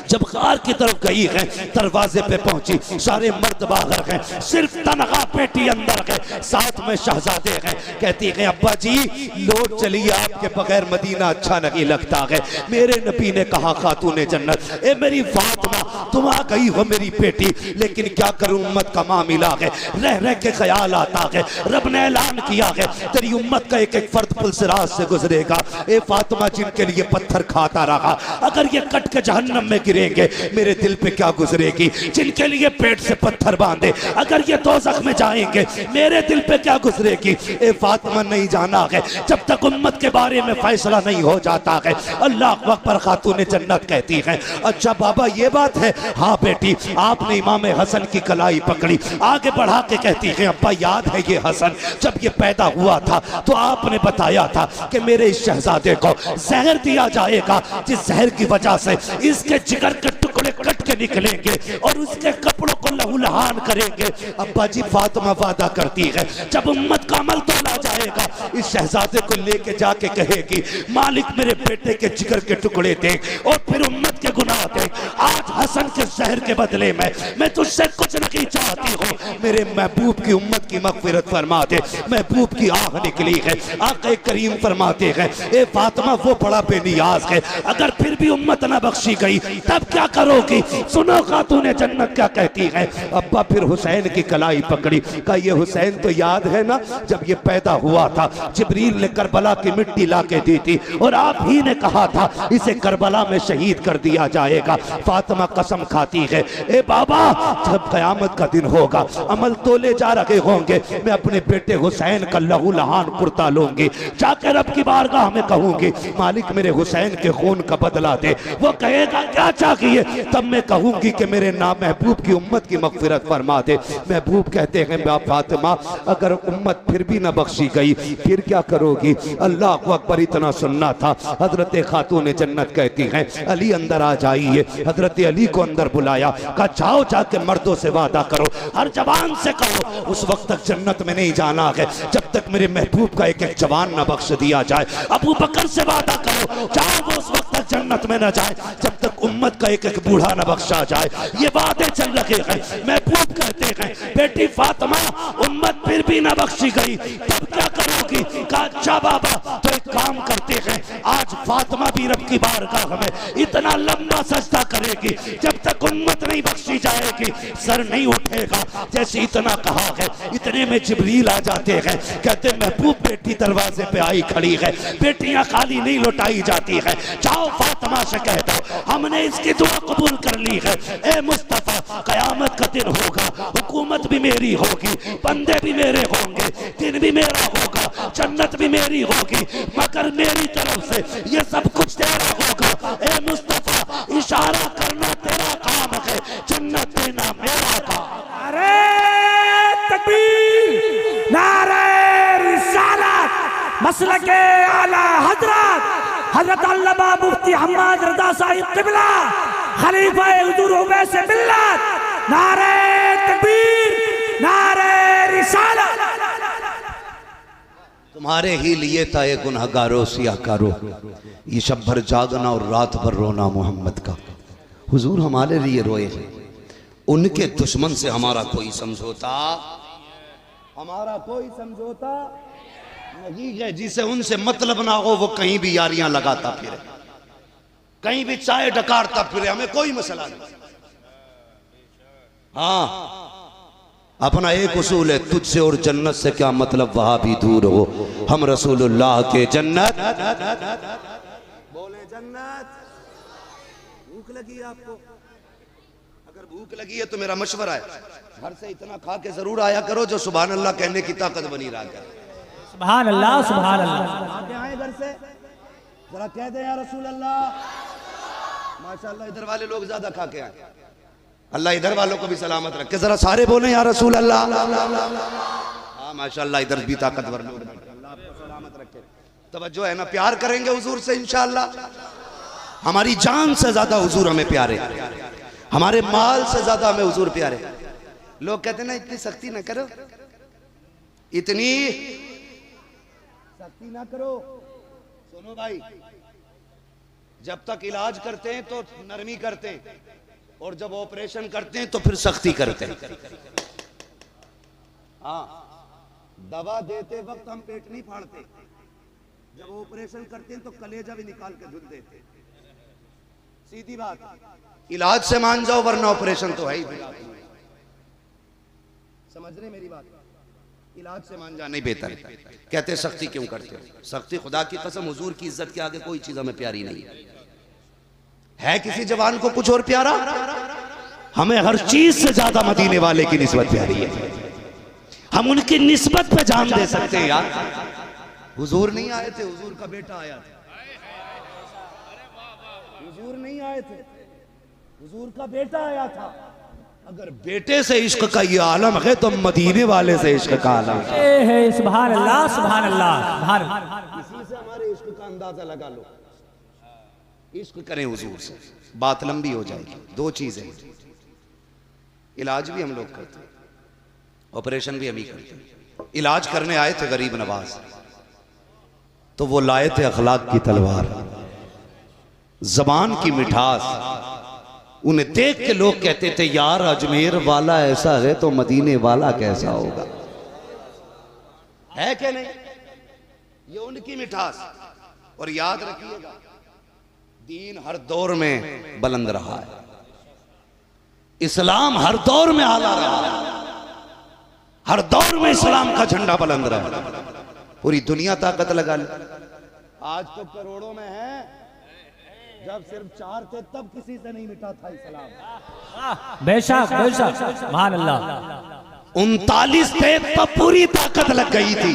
जब गार की तरफ गई है, दरवाजे पे पहुंची, सारे मर्द बाहर हैं, सिर्फ तनहा बेटी अंदर है, साथ में शहजादे हैं। कहती है अब्बा जी लौट चलिए, आपके बगैर मदीना अच्छा नहीं लगता है। मेरे नबी ने कहा खातूने जन्नत, ए मेरी फातिमा तुम आ गई हो मेरी बेटी, लेकिन क्या करूं उम्मत का मामला है, रह रह के ख्याल आता है। रब ने ऐलान किया है तेरी उम्मत का एक एक फर्द पुलसिरात से गुजरेगा। ए फातिमा जिनके लिए पत्थर खाता रहा, अगर ये कट के जहन्नम में गिरेंगे मेरे दिल पे क्या गुजरेगी। जिनके लिए पेट से पत्थर बांधे, अगर ये दोज़ख में जाएंगे मेरे दिल पे क्या गुजरेगी। ए फातिमा नहीं जाना है जब तक उम्मत के बारे में फैसला नहीं हो जाता है। अल्लाह अकबर। खातूने जन्नत कहती है अच्छा बाबा ये बात है। हाँ बेटी, आपने इमाम हसन की कलाई पकड़ी, आगे बढ़ा के कहती है अब्बा याद है ये हसन जब ये पैदा हुआ था तो आपने बताया था कि मेरे इस शहजादे को जहर दिया जाएगा, जिस जहर की वजह से इसके जिगर के टुकड़े कट के निकलेंगे और उसके कपड़ों को लहूलुहान करेंगे। अब्बा जी फातिमा वादा करती है जब उम्मत का अमल तोला जाएगा इस शहजादे को लेके जाके कहेगी मालिक मेरे बेटे के जिगर के टुकड़े दे और फिर उम्मत के गुनाह दे। आज हसन के जहर के बदले में मैं तुझसे कुछ नहीं चाहती हूँ, मेरे महबूब की उम्मत की मगफिरत फरमा दे। महबूब की आह निकली है, आक़ा करीम फरमाते हैं ए फातिमा वो बड़ा बेनियाज है, अगर फिर भी उम्मत न बख्शी गई तब क्या करोगी। सुनो खातूने जन्नत क्या कहती है। अब्बा फिर हुसैन की कलाई पकड़ी, कहा ये हुसैन तो याद है ना जब ये पैदा हुआ था जिब्रील ने करबला की मिट्टी ला के दी थी और आप ही ने कहा था इसे करबला में शहीद कर दिया जाएगा। फातिमा कसम खाती है ए बाबा जब कयामत का दिन होगा अमल तोले जा रहे होंगे, मैं अपने बेटे हुसैन का लहू लहान कुर्ता लूंगी, जाकर रब की बारगाह में कहूंगी मालिक मेरे हुसैन के खून का बदला दे। वो कहेगा क्या चाहिए, तब मैं कहूंगी कि मेरे नाम महबूब की उम्मत की मगफिरत फरमा दे। महबूब कहते हैं फातिमा अगर उम्मत फिर भी न बख्शी गई फिर क्या करोगी। अल्लाह अकबर। इतना सुनना था। हजरत खातून जन्नत कहती हैं अली अंदर आ जाइए। हजरत अली को अंदर बुलाया, कहा जाओ जाके मर्दों से वादा करो, हर जवान से कहो उस वक्त तक जन्नत में नहीं जाना है जब तक मेरे महबूब का एक एक जवान न बख्श दिया जाए। अबू बकर से वादा करो जाओ वो उस वक्त तक जन्नत में न जाए जब तक उम्मत का एक एक बूढ़ा न बख्शा जाए। ये वादे चल रहे हैं। महबूब कहते हैं बेटी फातिमा उम्मत फिर भी न बख्शी गई तब क्या करोगी। कहा अच्छा बाबा तो एक काम करते हैं आज फातिमा भी रब की बारगाह में इतना लंबा सजदा करेगी जब तक उम्मत नहीं बख्शी जाएगी सर नहीं उठेगा। जैसे इतना कहा है इतने में जिब्रील आ जाते हैं, कहते महबूब बेटी दरवाजे पे आई खड़ी है, बेटियां खाली नहीं लौटाई जाती है, जाओ फातिमा से कह दो हमने इसकी दुआ कबूल कर ली है। ए मुस्तफा कयामत का दिन होगा, हुकूमत भी मेरी होगी, बंदे भी मेरे होंगे, दिन भी मेरा होगा, जन्नत भी मेरी होगी, मगर मेरी तरफ से ये सब कुछ तेरा होगा। ए मुस्तफा इशारा करना तेरा काम है, जन्नत देना मेरा काम। नारे तकबीर, नारे रिसालत, मसलके आला हजरत हजरत अल्लामा मुफ्ती हम्माद रज़ा साहिब क़िबला खलीफा हुज़ूर उवैस मिल्लत। नारे तकबीर, नारे रिसालत। तुम्हारे ही लिए था ये गुनहगारों सियाकारो, ये शब भर जागना और रात भर रोना मोहम्मद का। हुजूर हमारे लिए रोए, उनके दुश्मन से हमारा कोई समझौता, हमारा कोई समझौता नहीं है। जिसे उनसे मतलब ना हो वो कहीं भी यारियां लगाता फिरे, कहीं भी चाय डकारता फिरे, हमें कोई मसला नहीं। हाँ अपना एक उसूल है, तुझसे और जन्नत से क्या मतलब वहां भी दूर हो, हम रसूलुल्लाह के जन्नत। बोले जन्नत। भूख लगी आपको, अगर भूख लगी है तो मेरा मशवरा है घर से इतना खा के जरूर आया करो जो सुभान अल्लाह कहने की ताकत बनी रहा करे। सुभान अल्लाह, सुभान अल्लाह। आए घर से जरा कह दे या रसूल अल्लाह। माशाअल्लाह इधर वाले लोग ज्यादा खा के आए, अल्लाह इधर वालों को भी सलामत रखे। जरा सारे बोले या रसूल अल्लाह। हाँ माशाअल्लाह इधर भी ताकतवर लोग, अल्लाह आपको सलामत रखे। तवज्जो है ना, प्यार करेंगे हुजूर से इंशाअल्लाह। हमारी जान से ज्यादा हुजूर हमें प्यारे, हमारे माल से ज्यादा हमें हुजूर प्यारे। लोग कहते ना इतनी सख्ती ना करो, इतनी सख्ती ना करो। सुनो भाई, जब तक इलाज करते हैं तो नरमी करते हैं, और जब ऑपरेशन करते हैं तो फिर सख्ती करते हैं। हाँ, दवा देते वक्त हम पेट नहीं फाड़ते, जब ऑपरेशन करते हैं तो कलेजा भी निकाल के धुल देते। सीधी बात, इलाज से मान जाओ वरना ऑपरेशन तो है ही। समझ रहे मेरी बात? इलाज से मान जाना ही बेहतर है। कहते सख्ती क्यों करते हो? सख्ती, खुदा की कसम, हुजूर की इज्जत के आगे कोई चीज हमें प्यारी नहीं है। किसी जवान को कुछ और प्यारा? हमें हर चीज से ज्यादा मदीने वाले की निस्बत प्यारी है। हम उनकी निस्बत पे जान दे सकते हैं यार। हुजूर नहीं आए थे, हुजूर का बेटा आया था। हुजूर नहीं आए थे, हुजूर का बेटा आया था। अगर बेटे से इश्क का ये आलम है तो मदीने वाले से इश्क का आलम है। सुभान अल्लाह, सुभान अल्लाह। इसी से हमारे इश्क का अंदाजा लगा लो। इश्क करें हुजूर से, बात लंबी हो जाएगी। दो चीजें, इलाज भी हम लोग करते हैं, ऑपरेशन भी हम ही करते हैं। इलाज करने आए थे गरीब नवाज, तो वो लाए थे अखलाक की तलवार, जबान की मिठास। उन्हें देख के लोग कहते थे यार अजमेर वाला ऐसा है तो मदीने वाला कैसा होगा। है क्या नहीं? ये उनकी मिठास। और याद रखिएगा, दीन हर दौर में बुलंद रहा है, इस्लाम हर दौर में आला रहा है, हर दौर में इस्लाम का झंडा बुलंद रहा है। पूरी दुनिया ताकत लगा ले। आज तो करोड़ों में है, जब सिर्फ 4 थे तब किसी से नहीं मिटा था इस्लाम। बेशक बेशक, सुभान अल्लाह। 39 थे तब पूरी ताकत लग गई थी।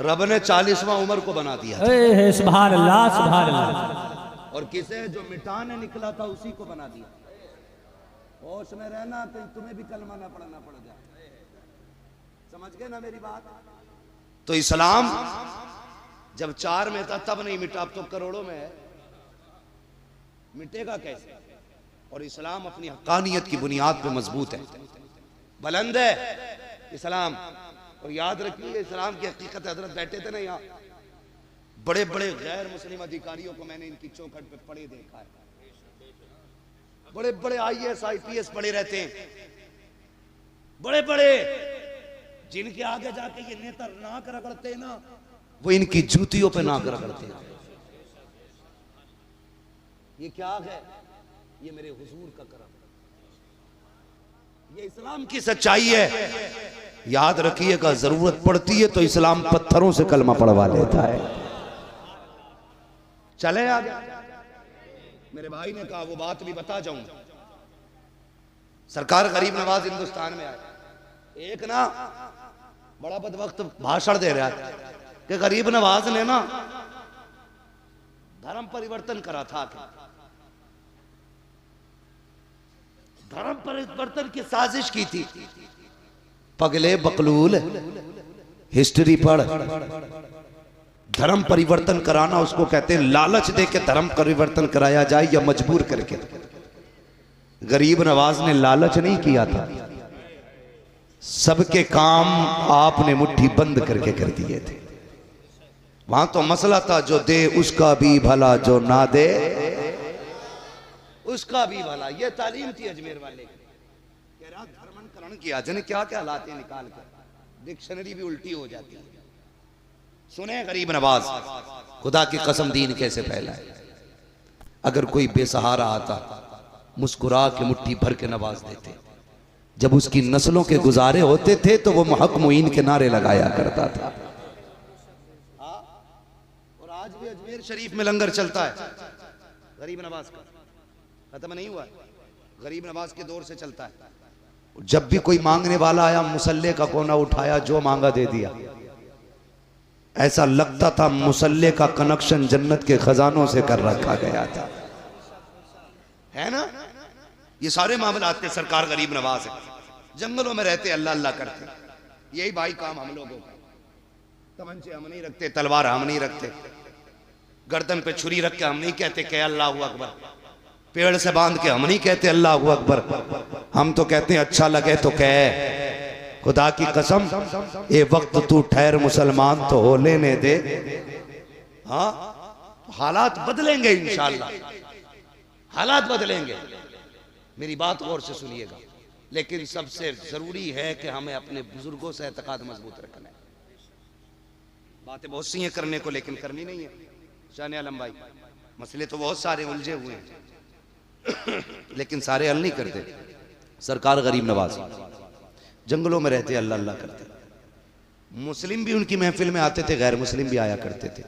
रब ने 40वां उम्र को बना दिया। सुभान अल्लाह, सुभान अल्लाह। और किसे जो मिटाने निकला था उसी को बना दिया। होश में रहना तो तुम्हें भी कलमा ना पढ़ना पड़ जाए। समझ गए ना मेरी बात? तो इस्लाम जब 4 में था तब नहीं मिटा, अब तो करोड़ों में है। मिटेगा कैसे? और इस्लाम अपनी हक्कानियत की बुनियाद पे मजबूत है, बुलंद है इस्लाम। और याद रखिए, इस्लाम की हकीकत, हजरत बैठे थे ना यहाँ, बड़े बड़े गैर मुस्लिम अधिकारियों को मैंने इनकी चौखट पे पड़े देखा है। बड़े बड़े IAS IPS पड़े रहते हैं, बड़े बड़े, जिनके आगे जाके ये नेता नाक रगड़ते हैं ना, वो इनकी जूतियों पे नाक रगड़ते हैं। ये क्या है? ये मेरे हुजूर का करम, ये इस्लाम की सच्चाई है। याद रखिएगा, जरूरत पड़ती है तो इस्लाम पत्थरों से कलमा पढ़वा लेता है। चले आगे। मेरे भाई ने कहा वो बात भी बता जाऊं। सरकार गरीब नवाज हिंदुस्तान में आए, एक ना बड़ा बदवक्त भाषण दे रहा है कि गरीब नवाज ने ना धर्म परिवर्तन करा था। धर्म परिवर्तन की साजिश की थी। पगले बकलूल, हिस्ट्री पढ़। धर्म परिवर्तन कराना उसको कहते हैं लालच दे के धर्म परिवर्तन कराया जाए या मजबूर करके। गरीब नवाज ने लालच नहीं किया था, सबके काम आपने मुट्ठी बंद करके कर दिए थे। वहां तो मसला था जो दे उसका भी भला, जो ना दे उसका भी भला। ये तालीम थी अजमेर वाले की। कह रहा धर्मांतरण किया, जने क्या क्या लाते निकाल कर, डिक्शनरी भी उल्टी हो जाती है। सुने गरीब नवाज, खुदा की कसम दीन कैसे फैला है। अगर कोई बेसहारा आता, मुस्कुरा के मुट्ठी भर के नवाज देते। जब उसकी नस्लों के गुजारे होते थे तो वो हक मुईन के नारे लगाया करता था। और आज भी अजमेर शरीफ में लंगर चलता है गरीब नवाज का, खत्म नहीं हुआ, गरीब नवाज के दौर से चलता है। जब भी कोई मांगने वाला आया, मुसल्ले का कोना उठाया, जो मांगा दे दिया। ऐसा लगता था मुसल्ले का कनेक्शन जन्नत के खजानों से कर रखा गया था, है ना। ये सारे मामले आते, सरकार गरीब नवाज है। जंगलों में रहते, अल्लाह अल्लाह करते, यही भाई काम हम लोगों का। तमंचे हम नहीं रखते, तलवार हम नहीं रखते, गर्दन पे छुरी रख के हम नहीं कहते कह अल्लाह अकबर, पेड़ से बांध के हम नहीं कहते अल्लाह अकबर। हम तो कहते हैं अच्छा लगे तो कह, खुदा की कसम ये वक्त तू ठहर मुसलमान तो हो लेने दे। हाँ हालात बदलेंगे इंशाअल्लाह, हालात बदलेंगे। मेरी बात गौर से सुनिएगा। लेकिन सबसे जरूरी है कि हमें अपने बुजुर्गों से एतकाद मजबूत रखना है। बातें बहुत सी हैं करने को, लेकिन करनी नहीं है। शान आलम भाई, मसले तो बहुत सारे उलझे हुए हैं लेकिन सारे हल नहीं करते। सरकार गरीब नवाज जंगलों में रहते, अल्लाह अल्लाह करते। मुस्लिम भी उनकी महफिल में आते थे, गैर मुस्लिम भी आया करते थे।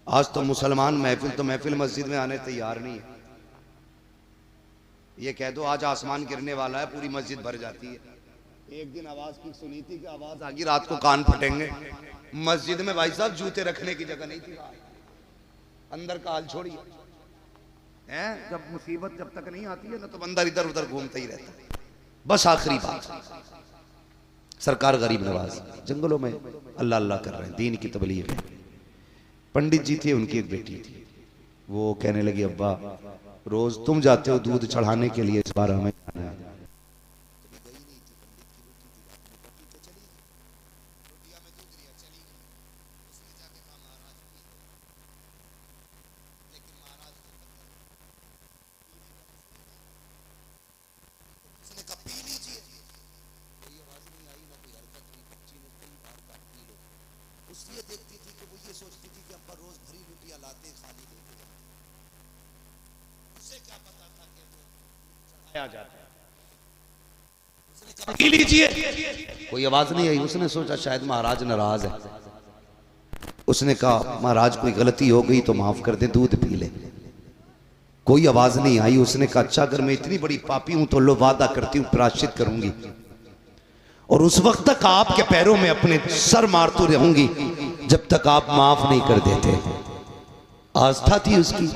आज तो मुसलमान महफिल मस्जिद में आने तैयार नहीं है। ये कह दो आज आसमान गिरने वाला है, पूरी मस्जिद भर जाती है। एक दिन आवाज की सुनी थी कि आवाज आगी, रात को कान फटेंगे। मस्जिद में भाई साहब जूते रखने की जगह नहीं थी, अंदर का हाल छोड़िए। हैं जब मुसीबत जब तक नहीं आती है ना, तो बंदा इधर उधर घूमता ही रहता है। बस आखिरी बात, सरकार गरीब नवाज जंगलों में अल्लाह अल्लाह कर रहे हैं, दीन की तबलीग है। पंडित जी थे, उनकी एक बेटी थी, वो कहने लगी अब्बा रोज तुम जाते हो दूध चढ़ाने के लिए, इस बार हमें जाना है। देखती थी कि वो ये सोचती थी कि अब्बा रोज भरी लुटिया लाते खाली देते, उसे क्या पता था कि वो चढ़ाया जाता है। उसने कहा पी लीजिए, कोई आवाज नहीं आई। उसने सोचा शायद महाराज नाराज है। उसने कहा महाराज कोई गलती हो गई तो माफ कर दे, दूध पी ले। कोई आवाज नहीं आई। उसने कहा अच्छा अगर मैं इतनी बड़ी पापी हूं तो लो वादा करती हूं प्रायश्चित करूंगी, और उस वक्त तक आपके पैरों में अपने सर मारती रहूंगी जब तक आप माफ नहीं कर देते। आस्था थी उसकी,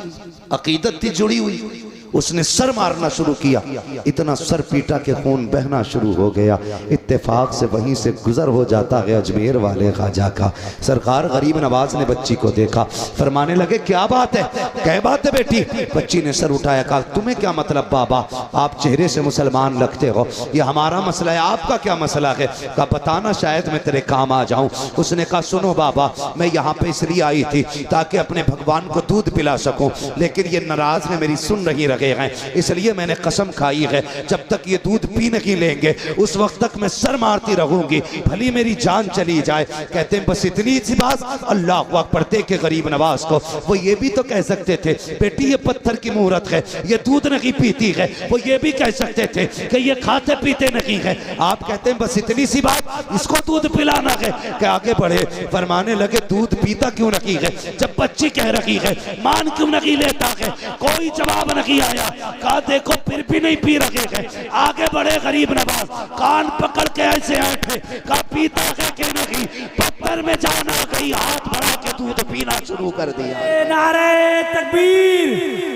अकीदत थी जुड़ी हुई। उसने सर मारना शुरू किया, इतना सर पीटा के खून बहना शुरू हो गया। इत्तेफाक से वहीं से गुजर हो जाता है अजमेर वाले ख्वाजा का। सरकार गरीब नवाज ने बच्ची को देखा, फरमाने लगे क्या बात है, क्या बात है बेटी। बच्ची ने सर उठाया, कहा तुम्हें क्या मतलब बाबा, आप चेहरे से मुसलमान लगते हो, ये हमारा मसला है, आपका क्या मसला है। कहा बताना शायद मैं तेरे काम आ जाऊं। उसने कहा सुनो बाबा, मैं यहाँ पे इसलिए आई थी ताकि अपने भगवान को दूध पिला सकूं, लेकिन ये नाराज है, मेरी सुन नहीं रहे हैं, इसलिए मैंने कसम खाई है जब तक ये दूध पी नहीं लेंगे उस वक्त तक मैं सर मारती रहूंगी, भली मेरी जान चली जाए। कहते हैं बस इतनी सी बात। अल्लाह अकबर के गरीब नवाज को वो ये भी तो कह सकते थे बेटी ये पत्थर की मूरत है, ये दूध नहीं पीती है। वो ये भी कह सकते थे कि ये खाते पीते नहीं है। आप कहते हैं बस इतनी सी बात, इसको दूध पिलाना है। कि आगे बढ़े, फरमाने लगे दूध पीता क्यों नहीं है, जब बच्ची कह रही है मान क्यों नहीं लेता है। कोई जवाब नहीं आया। कहा देखो फिर भी नहीं पी रहे हैं। आगे बढ़े गरीब नवाज, कान पकड़ के ऐसे आए, कहा पीता है कि नहीं। पत्थर में जाना गई, हाथ बढ़ा के दूध पीना शुरू कर दिया। नारे तकबीर,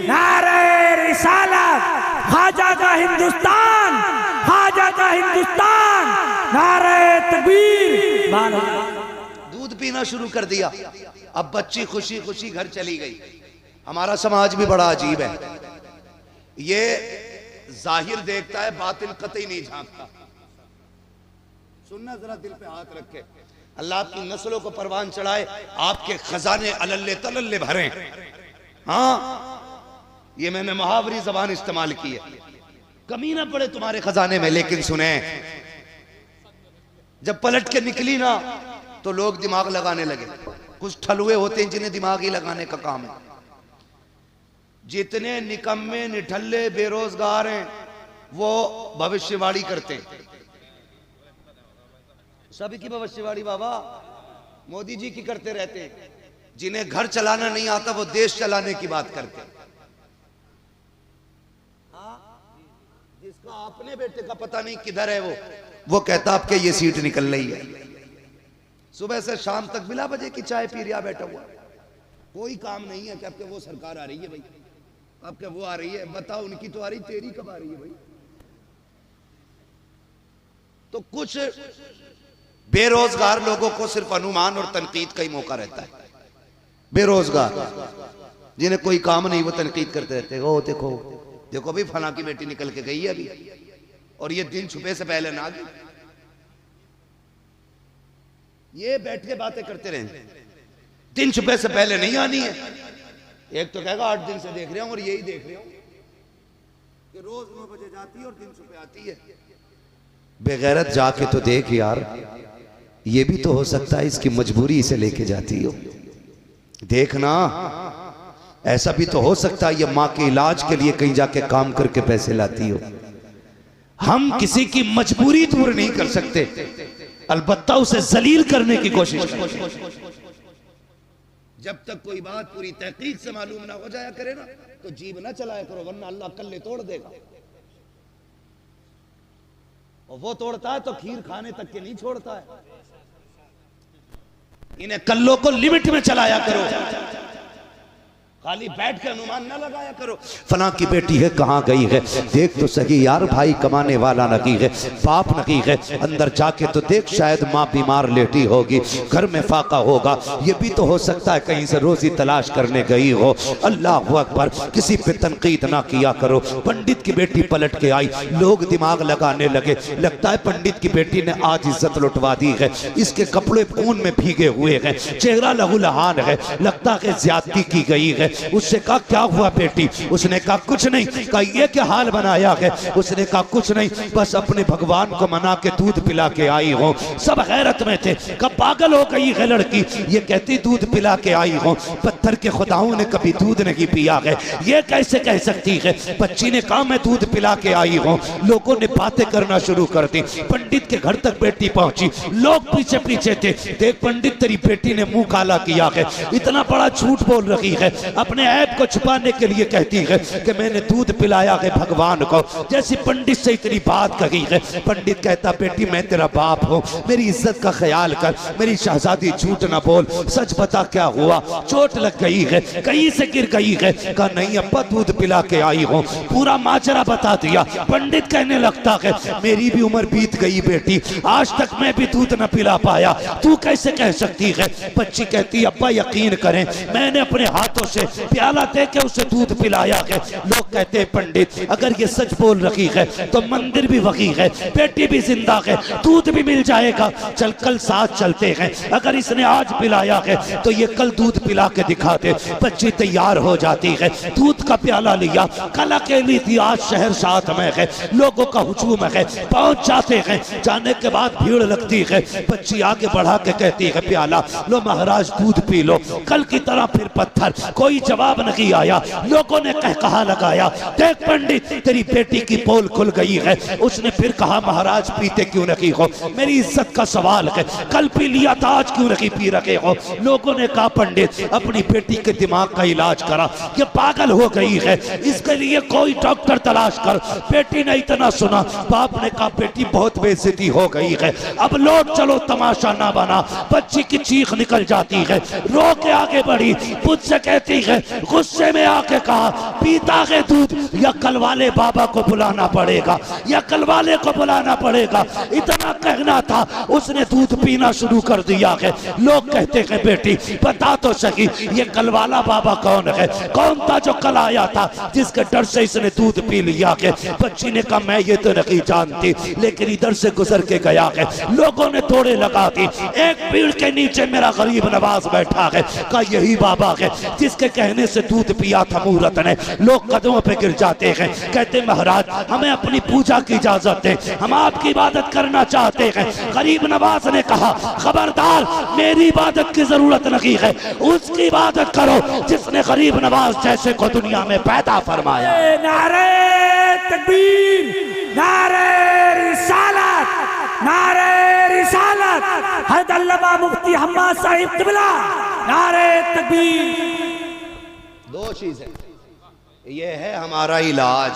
नारे रिसालत, ख्वाजा का हिंदुस्तान, ख्वाजा का हिंदुस्तान, नारे तकबीर। दूध पीना शुरू कर दिया। अब बच्ची खुशी खुशी घर चली गई। हमारा समाज भी बड़ा अजीब है, ये जाहिर देखता है, बातिन कतई नहीं झांकता। सुनना जरा दिल पे हाथ रखे। अल्लाह आपकी नस्लों को परवान चढ़ाए, आपके खजाने अलल्ले तलल्ले भरे। हाँ ये मैंने मुहावरी जबान इस्तेमाल की है, कमी ना पड़े तुम्हारे खजाने में। लेकिन सुने, जब पलट के निकली ना तो लोग दिमाग लगाने लगे। कुछ ठलुए होते हैं जिन्हें दिमाग ही लगाने का काम है। जितने निकम्मे निठल्ले बेरोजगार हैं वो भविष्यवाणी करते हैं। सभी की भविष्यवाणी बाबा मोदी जी की करते रहते हैं। जिन्हें घर चलाना नहीं आता वो देश चलाने की बात करते हैं। जिसका अपने बेटे का पता नहीं किधर है वो कहता आपके ये सीट निकल रही है। सुबह से शाम तक बिला बजे की चाय पी रिया बैठा हुआ, कोई काम नहीं है कि आपके वो सरकार आ रही है भाई, आपके वो आ रही है, बताओ उनकी तो आ रही, तेरी कब आ रही है भाई। तो कुछ बेरोजगार लोगों को सिर्फ अनुमान और तनकीद का ही मौका रहता है। बेरोजगार जिन्हें कोई काम नहीं वो तनकीद करते रहते हैं। ओ देखो देखो अभी फला की बेटी निकल के गई है अभी, और ये दिन छुपे से पहले ना गई। ये बैठ के बातें करते रहे, 3 सुबह से पहले नहीं आनी है। एक तो कहेगा 8 दिन से देख रहा हूं और यही देख रहा हूं कि रोज 9 बजे जाती है और 3 सुबह आती है। बेगैरत जाके तो देख यार, ये भी तो हो सकता है इसकी मजबूरी इसे लेके जाती हो। देखना, ऐसा भी तो हो सकता है ये माँ के इलाज के लिए कहीं जाके काम करके पैसे लाती हो। हम किसी की मजबूरी दूर नहीं कर सकते, अलबत्ता उसे जलील करने की कोशिश करें। जब तक कोई बात पूरी तहकीक से मालूम ना हो जाया करे ना, तो जीभ ना चलाया करो, वरना अल्लाह कल्ले तोड़ देगा। और वो तोड़ता है तो खीर खाने तक के नहीं छोड़ता है। इन्हें कल्लों को लिमिट में चलाया करो, खाली बैठ के अनुमान ना लगाया करो। फलां की बेटी है, कहाँ गई है, देख तो सही यार, भाई कमाने वाला नहीं है, बाप नहीं है, अंदर जाके तो देख, शायद माँ बीमार लेटी होगी, घर में फाका होगा। ये भी तो हो सकता है कहीं से रोजी तलाश करने गई हो। अल्लाह अकबर, किसी पे तनकीद ना किया करो। पंडित की बेटी पलट के आई, लोग दिमाग लगाने लगे, लगता है पंडित की बेटी ने आज इज्जत लुटवा दी है, इसके कपड़े खून में भीगे हुए हैं, चेहरा लहूलुहान है, लगता है ज्यादती की गई है। उससे कहा क्या हुआ बेटी, उसने कहा कुछ नहीं। कहा ये क्या हाल बनाया है, उसने कहा कुछ नहीं, बस अपने भगवान को मना के दूध पिला के आई हो। सब हैरत में थे, कब पागल हो गई है लड़की, ये कहती दूध पिला के आई हो, पत्थर के खुदाओं ने कभी दूध नहीं पिया है, ये कैसे कह सकती है। बच्ची ने कहा मैं दूध पिला के आई हूँ। लोगों ने बातें करना शुरू कर दी, पंडित के घर तक बेटी पहुंची, लोग पीछे पीछे थे, देख पंडित तेरी बेटी ने मुंह काला किया है, इतना बड़ा झूठ बोल रही है, अपने ऐब को छुपाने के लिए कहती है कि मैंने दूध पिलाया है भगवान को। जैसी पंडित से इतनी बात कही है, पंडित कहता बेटी मैं तेरा बाप हूँ, मेरी इज्जत का ख्याल कर, मेरी शहजादी झूठ ना बोल, सच बता क्या हुआ, चोट लग गई है, कहीं से गिर गई है। कहा नहीं अब्बा दूध पिला के आई हूँ, पूरा माजरा बता दिया। पंडित कहने लगता है मेरी भी उम्र बीत गई बेटी, आज तक मैं भी दूध न पिला पाया, तू कैसे कह सकती है। बच्ची कहती अब्बा यकीन करें, मैंने अपने हाथों से प्याला दे के उसे दूध पिलाया है। लोग कहते हैं पंडित अगर ये सच बोल रही है तो मंदिर भी वही है, बेटी भी जिंदा है, दूध भी मिल जाएगा, चल कल साथ चलते हैं, अगर इसने आज पिलाया है तो ये कल दूध पिला के दिखा दे। बच्ची तैयार हो जाती है, दूध का प्याला लिया, कल अकेली थी, आज शहर साथ में है, लोगों का हुजूम है, पहुंच जाते हैं, जाने के बाद भीड़ लगती है। बच्ची आगे बढ़ा के कहती है प्याला लो महाराज दूध पी लो, कल की तरह फिर पत्थर, कोई जवाब नहीं आया। लोगों ने कहा लगाया देख पंडित तेरी बेटी की पोल खुल गई है। उसने फिर कहा महाराज पीते क्यों नहीं हो, मेरी इज्जत का सवाल है, कल पी लिया था आज क्यों नहीं पी रहे हो। लोगों ने कहा पंडित अपनी बेटी के दिमाग का इलाज करा, ये पागल हो गई है, इसके लिए कोई डॉक्टर तलाश कर। बेटी ने इतना सुना, बाप ने कहा बेटी बहुत बेइज्जती हो गई है, अब लौट चलो तमाशा ना बना। बच्ची की चीख निकल जाती है, रो के आगे बढ़ी, मुझसे कहती है गुस्से में आके कहा पीता है दूध या कल वाले बाबा को बुलाना पड़ेगा, या कल वाले को बुलाना पड़ेगा। इतना कहना था, उसने दूध पीना शुरू कर दिया है। लोग कहते हैं बेटी बता तो सही ये कल वाला बाबा कौन है, कौन था जो कल आया था जिसके डर से इसने दूध पी लिया है। बच्ची ने कहा मैं ये तो नहीं जानती, लेकिन इधर से गुजर के गया है। लोगों ने तोड़े लगा दी, एक पेड़ के नीचे मेरा गरीब नवाज बैठा है, कहा यही बाबा है जिसके कहने से दूध पिया था मुहूर्त ने। लोग कदमों पे गिर जाते हैं, कहते महाराज हमें अपनी पूजा की इजाजत है, हम आपकी इबादत करना चाहते हैं। गरीब नवाज ने कहा खबरदार मेरी इबादत की जरूरत नहीं है, उसकी इबादत करो जिसने गरीब नवाज जैसे को दुनिया में पैदा फरमाया। नारे तकबीर, नारे रिसालत, नारे रिसालत, हज़रत अल्लामा मुफ्ती हम्माद साहिब क़िबला, नारे तकबीर। दो चीजें, ये है हमारा इलाज।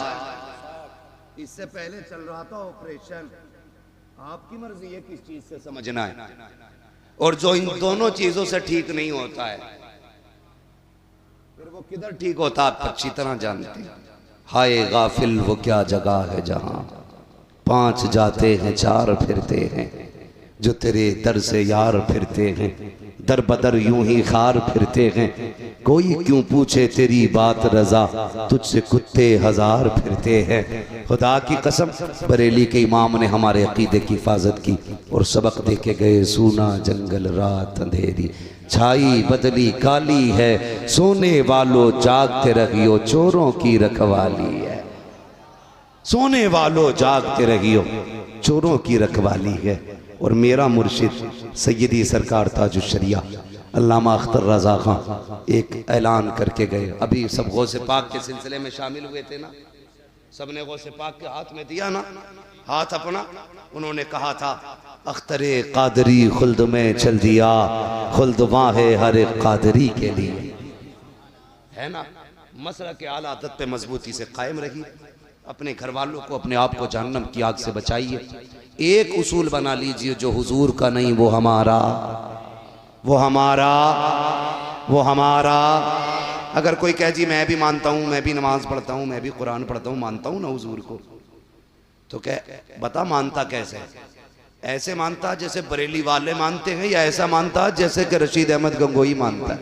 इससे पहले चल रहा था ऑपरेशन, आपकी मर्जी है किस चीज से समझना है। और जो इन दोनों चीजों से ठीक नहीं होता है फिर वो किधर ठीक होता आप अच्छी तरह जानते हैं। हाय गाफिल वो क्या जगह है जहां 5 जाते हैं 4 फिरते हैं, जो तेरे दर से यार फिरते हैं दर बदर यूं ही खार फिरते हैं, कोई क्यों पूछे तेरी बात रजा, तुझसे कुत्ते हजार फिरते हैं। खुदा की कसम, बरेली के इमाम ने हमारे अकीदे की हिफाजत की और सबक दे के गए, सूना जंगल रात अंधेरी, छाई बदली काली है, सोने वालों जागते रहियो, चोरों की रखवाली है। सोने वालों जागते रहियो, चोरों की रखवाली है। और मेरा मुर्शिद सैयदी सरकार ताजुश्शरिया अल्लामा अख्तर रज़ा खां एक ऐलान करके गए। अभी सब गौसे पाक के सिलसिले में शामिल हुए थे ना, सबने गौसे पाक के हाथ में दिया ना हाथ अपना। उन्होंने कहा था, अख्तरे कादरी खुल्द में चल दिया, खुल्द वहाँ है हर एक कादरी के लिए, है ना। मसला के आला आदत पे मजबूती से कायम रही, अपने घर वालों को अपने आप को जहन्नम की आग से बचाइए। एक उसूल बना लीजिए, जो हुजूर का नहीं वो हमारा, वो हमारा, वो हमारा। अगर कोई कहे जी मैं भी मानता हूँ, मैं भी नमाज पढ़ता हूँ, मैं भी कुरान पढ़ता हूँ, मानता हूँ ना हुजूर को, तो कह बता मानता कैसे? ऐसे मानता जैसे बरेली वाले मानते हैं, या ऐसा मानता जैसे कि रशीद अहमद गंगोई मानता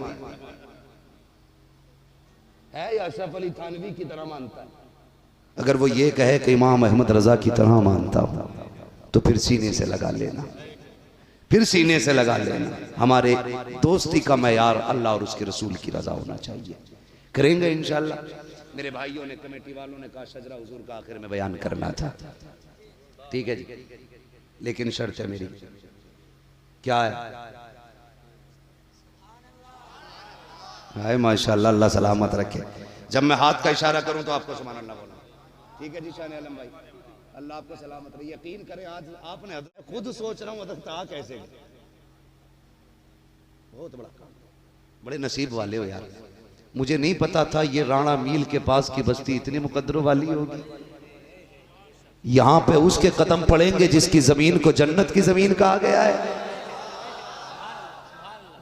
है, या अशरफ अली थानवी की तरह मानता है? अगर वो ये कहे कि इमाम अहमद रजा की तरह मानता हूं, तो फिर सीने से लगा लेना, फिर सीने से लगा लेना। हमारे दोस्ती का मयार अल्लाह और उसके रसूल की रजा होना चाहिए। करेंगे इंशाअल्लाह। मेरे भाइयों ने, कमेटी वालों ने कहा शजरा हुजूर का आखिर में बयान करना था, ठीक है जी, लेकिन शर्त है मेरी, क्या है? हाय माशाअल्लाह, अल्लाह सलामत रखे। जब मैं हाथ का इशारा करूं तो आपको सुभान अल्लाह बोलना, ठीक है जी। शान आलम भाई, अल्लाह आपको सलामत रहे। यकीन करें आज आपने, खुद सोच रहा हूँ अदब था कैसे, बहुत बड़ा काम, बड़े नसीब वाले हो यार। मुझे नहीं पता था ये राणा मील के पास की बस्ती इतनी मुकद्दरों वाली होगी। यहाँ पे उसके कदम पड़ेंगे जिसकी जमीन को जन्नत की जमीन कहा गया है।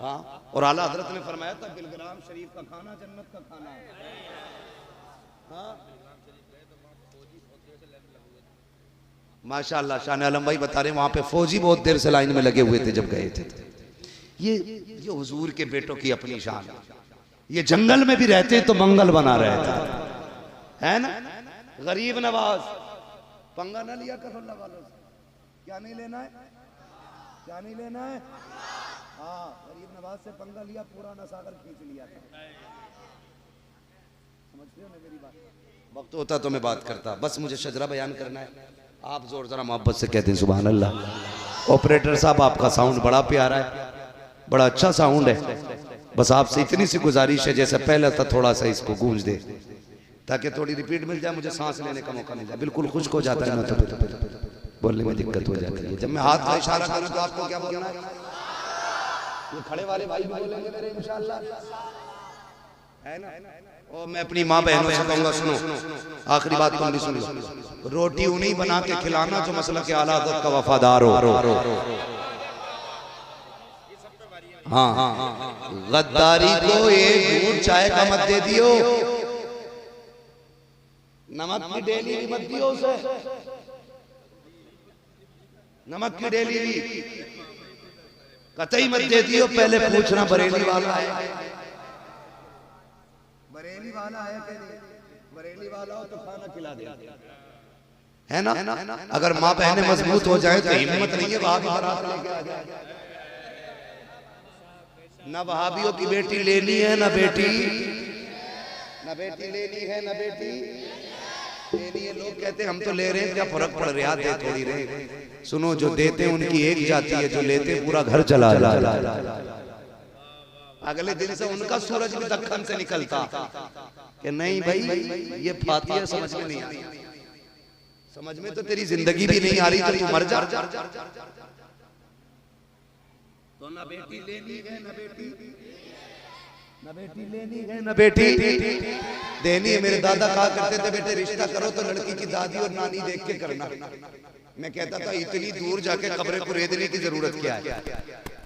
हाँ, और आला हजरत ने फरमाया था, बिलग्राम शरीफ का खाना जन्नत का खाना है। हाँ माशाअल्लाह, शान आलम भाई बता रहे वहां पे फौजी बहुत देर से लाइन में लगे हुए थे जब गए थे। ये हुजूर के बेटों की अपनी शान, ये जंगल में भी रहते तो मंगल बना रहता है ना। गरीब नवाज, पंगा ना लिया कर अल्लाह वालों से। क्या नहीं लेना है, क्या नहीं लेना है? हाँ, गरीब नवाज से पंगा लिया, पूरा नसागर खींच लिया था। समझते हो ना मेरी बात? वक्त होता तो मैं बात करता, बस मुझे शजरा बयान करना है। आप जोर जरा मोहब्बत से कहते हैं सुभान अल्लाह। ऑपरेटर साहब आपका साउंड बड़ा प्यारा है, बड़ा अच्छा साउंड है। बस आपसे इतनी सी गुजारिश है, जैसे पहले था थोड़ा सा इसको गूंज दे, ताकि थोड़ी रिपीट मिल जाए, मुझे सांस लेने का मौका मिल जाए। बिल्कुल खुश्क हो जाता है ना, तो बोलने में दिक्कत हो जाती है। जब मैं हाथ का इशारा करूं तो आपको क्या बोलना है? ये खड़े वाले भाई भी बोलेंगे मेरे इंशाअल्लाह, है ना। और मैं अपनी माँ बहनों से कहूंगा, सुनो आखिरी बात तुम भी सुन लो, रोटी उन्हीं बना के खिलाना जो मसलक के आला हज़रत का वफादार हो। हाँ, गद्दारी को एक घूंट चाय का मत दे दियो, नमक की डेली भी मत दियो उसे, नमक की डेली भी कतई मत दे दियो। पहले पूछना बरेली वाला है, बरेली वाला है कि नहीं? बरेली वाला हो तो खाना खिला दे, है ना। अगर माँ बहनें मजबूत हो जाए तो हिम्मत नहीं है वहां भी बारात लेके आ जाए। ना वहाबियों की बेटी लेनी है, ना बेटी लेनी है, ना बेटी लेनी है। लोग कहते हैं हम तो ले रहे हैं, क्या फर्क पड़ रहा है, दे थोड़ी रहे। सुनो, जो देते हैं उनकी एक जाती है, जो लेते हैं पूरा घर चला जाता। अगले दिन से उनका सूरज भी दक्कन से निकलता कि नहीं भाई, ये फातिहा समझ में नहीं आई, समझ में तो तेरी जिंदगी भी नहीं आ रही, तो तू मर जा। तो ना बेटी लेनी है, ना बेटी लेनी है, ना बेटी देनी है। मेरे दादा कहा करते थे, बेटे रिश्ता करो तो लड़की की दादी और नानी देख के करना। मैं कहता था इतनी दूर जाके कब्र को रेदने की जरूरत क्या है?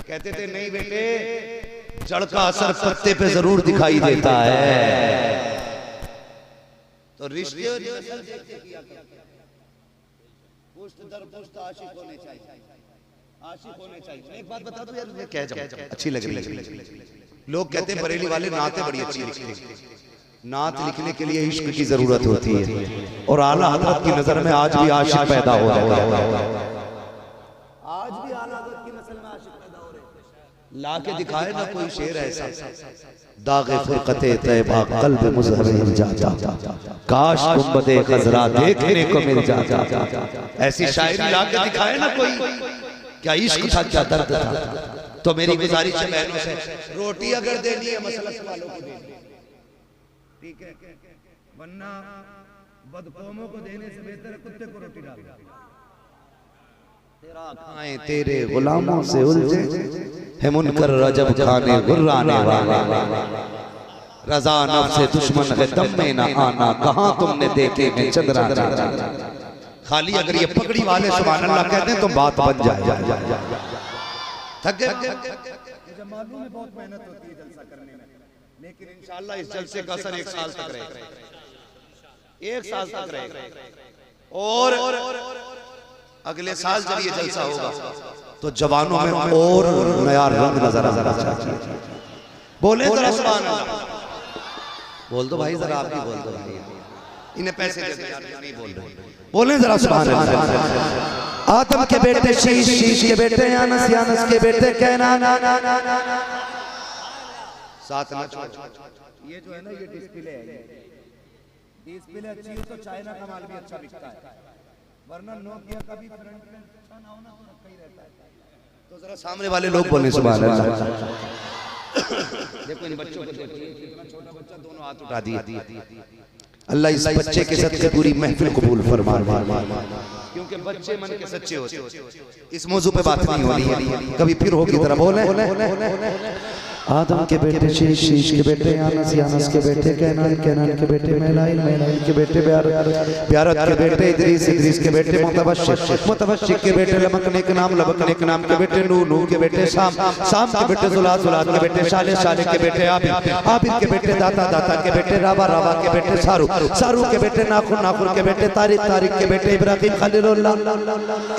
कहते थे नहीं बेटे, जड़ का असर पत्ते पे जरूर दिखाई देता है। तो रिश्ते पुश्त दर पुश्त आशिक होने चाहिए। आशिक होने चाहिए। मैं एक बात बता दूं यार, मैं कह जाऊं, अच्छी लग रही है। लोग कहते हैं बरेली वाले नातें बड़ी अच्छी लिखते हैं। नात लिखने के लिए इश्क की जरूरत होती है, और आला हज़रत की नजर में आज भी आशिक पैदा हो रहा है। आज भी आला हज़रत की नस्ल में आशिक पैदा हो रहे हैं। ला के दिखाए ना कोई शेर ऐसा, दागे फुरकते तैबा कल्ब मुज़हब जाता, काश गुंबदे खज़रा देखने को मिल जाता। ऐसी शायरी ला के दिखाए ना कोई, क्या इश्क था, क्या दर्द था। तो मेरी गुजारिश है बहनों से, रोटी अगर देनी है मसलक वालों को देनी, ठीक है, वरना बदकौमों को देने से बेहतर है कुत्ते को रोटी डाल। तेरा खाएं तेरे गुलामों से उलझे है मुनकर रजब खाने गुर्राने वाला, रजा नफ्स से दुश्मन है दम में ना आना, कहां तुमने देखे हैं चंद्रा। खाली अगर ये पगड़ी वाले सुभान अल्लाह कहते हैं तो बात बन जाए। थक गए। मुझे मालूम है बहुत मेहनत होती है जलसा करने में, लेकिन इंशाअल्लाह इस जलसे का असर 1 साल तक रहेगा, 1 साल तक रहेगा। और अगले साल जब ये जलसा होगा तो जवानों में और नया रंग नजर आ। बोले जरा सुभान अल्लाह, बोल दो भाई, जरा आप भी बोल दो भाई, इन्हें पैसे दे दो यार, नहीं बोल रहे, बोले जरा सुभान अल्लाह। आदम के बेटे शीश, शीश के बेटे यानस, यानस के बेटे कैनान, साथ ना छोड़। ये जो है ना, ये डिस्प्ले है, डिस्प्ले अच्छी है तो चाइना का माल भी अच्छा बिकता है, वरना नोकिया का भी फ्रंट अच्छा ना होना तो कहीं रहता है। तो जरा सामने वाले लोग बोले सुभान अल्लाह। देखो इन बच्चों को देखो, इतना छोटा बच्चा दोनों हाथ उठा दिए। अल्लाह इस बच्चे के सदके पूरी महफिल कबूल फरमा, क्योंकि बच्चे मन के सच्चे होते हैं। इस मौजू पे बात नहीं होनी है, कभी फिर होगी तरह बोले। आदम के बेटे शीश, शीश के बेटे यानस, यानस के बेटे कैनान, कैनान के बेटे मैलाइल, मैलाइल के बेटे ब्यारत, ब्यारत के बेटे इदरीस, इदरीस के बेटे मुतवश्शिक, मुतवश्शिक के बेटे लबकने के नाम, लबकने के नाम के बेटे नूह, नूह के बेटे शाम, शाम के बेटे जुलाद, जुलाद के बेटे शाले, शाले के बेटे आबिद, आबिद के बेटे दाता, दाता के बेटे रावा, रावा के बेटे सारू, सारू के बेटे नाखुन, नाखुन के बेटे तारिक, तारिक के बेटे इब्राहिम खलीलुल्लाह,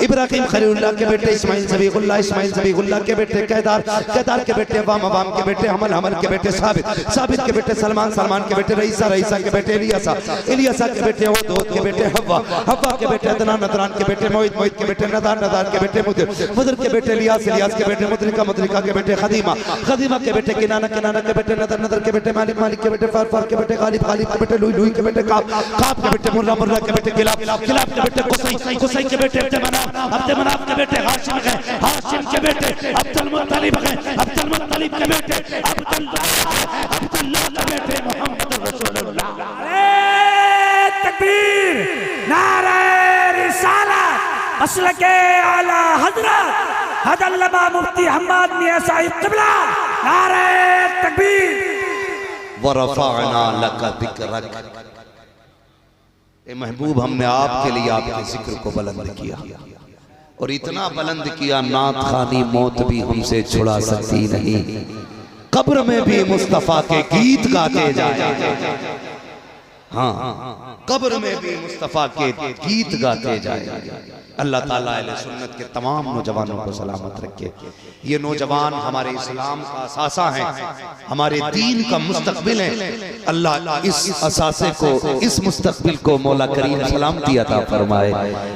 इब्राहिम खलीलुल्लाह के बेटे इस्माइल ज़बीहुल्लाह, इस्माइल ज़बीहुल्लाह के बेटे कैदार, कैदार के बेटे वाम, वाम के बेटे हमल, हमल के बेटे साबित, साबित के बेटे सलमान, सलमान के बेटे रईसा, रईसा के बेटे इलियासा, इलियासा के बेटे ओद के बेटे हव्वा, हव्वा के बेटे अदनान, अदनान के बेटे मोइद, मोइद के बेटे नदार, नदार के बेटे मुदर, मुदर के बेटे इलियास, इलियास के बेटे मुद्रिका, मुद्रिका के बेटे खदीमा, खदीमा के बेटे किनाना, किनाना के बेटे नदर, नदर के बेटे मालिक, मालिक के बेटे फार, फार के बेटे गालिब, गालिब के बेटे लुई, लुई के बेटे काब, काब के बेटे मुर्रा, मुर्रा के बेटे किलाब, किलाब के बेटे कुसै, कुसै के बेटे अब्द मनाफ, अब्द मनाफ के बेटे हाशिम है, हाशिम के बेटे अब्दुल मुत्तलिब है, अब्दुल मुत्तलिब के बेटे अब्दुल्लाह के बेटे मोहम्मद रसूलुल्लाह। नारे तकबीर, नारे रिसालत, मसलके आला हज़रत हज़रत मुफ्ती हम्माद मियां साहिब क़िबला, नारे तकबीर। व रफ़अना लका ज़िक्रक, ए महबूब हमने आपके लिए आपके जिक्र को बुलंद किया, और इतना बुलंद किया नात खानी मौत भी हमसे छुड़ा सकती नहीं, कब्र में भी मुस्तफा के गीत गाते जाए। हाँ, कब्र में भी मुस्तफा के गीत गाते जाए। अल्लाह ताला अहले सुन्नत के तमाम नौजवानों को सलामत रखे। ये नौजवान हमारे इस्लाम का असासा है, हमारे दीन का मुस्तकबिल है। अल्लाह इस असासे को, इस मुस्तकबिल को मौला करीम सलामती अता फरमाए,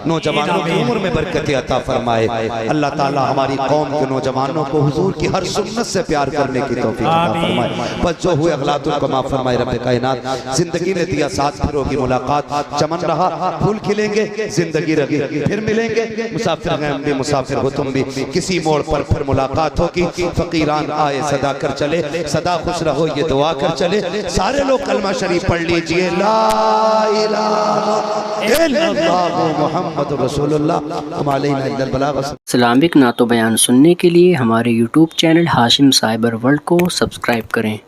नौजवानों की उम्र में बरकत अता फरमाए। अल्लाह ताला हमारी कौम के नौजवानों को हुजूर की हर सुन्नत से प्यार करने की तौफीक अता फरमाए। बस जो हुए अगलातुल को माफ फरमाए रब्बे कायनात। जिंदगी ने दिया साथ, फिर होगी मुलाकात, चमन रहा फूल खिलेंगे, जिंदगी रही फिर मिलेंगे, मुसाफिर हैं हम भी, मुसाफिर हो तुम भी, किसी मोड़ पर फिर मुलाकात होगी। फकीरान आए सदा कर चले, सदा खुश रहो ये दुआ कर चले। सारे लोग कलमा शरीफ पढ़ लीजिए, ला इलाहा इल्लल्लाह मुहम्मदुर रसूलुल्लाह। इस्लामिक नातो बयान सुनने के लिए हमारे YouTube channel Hashim cyber world को सब्सक्राइब करें।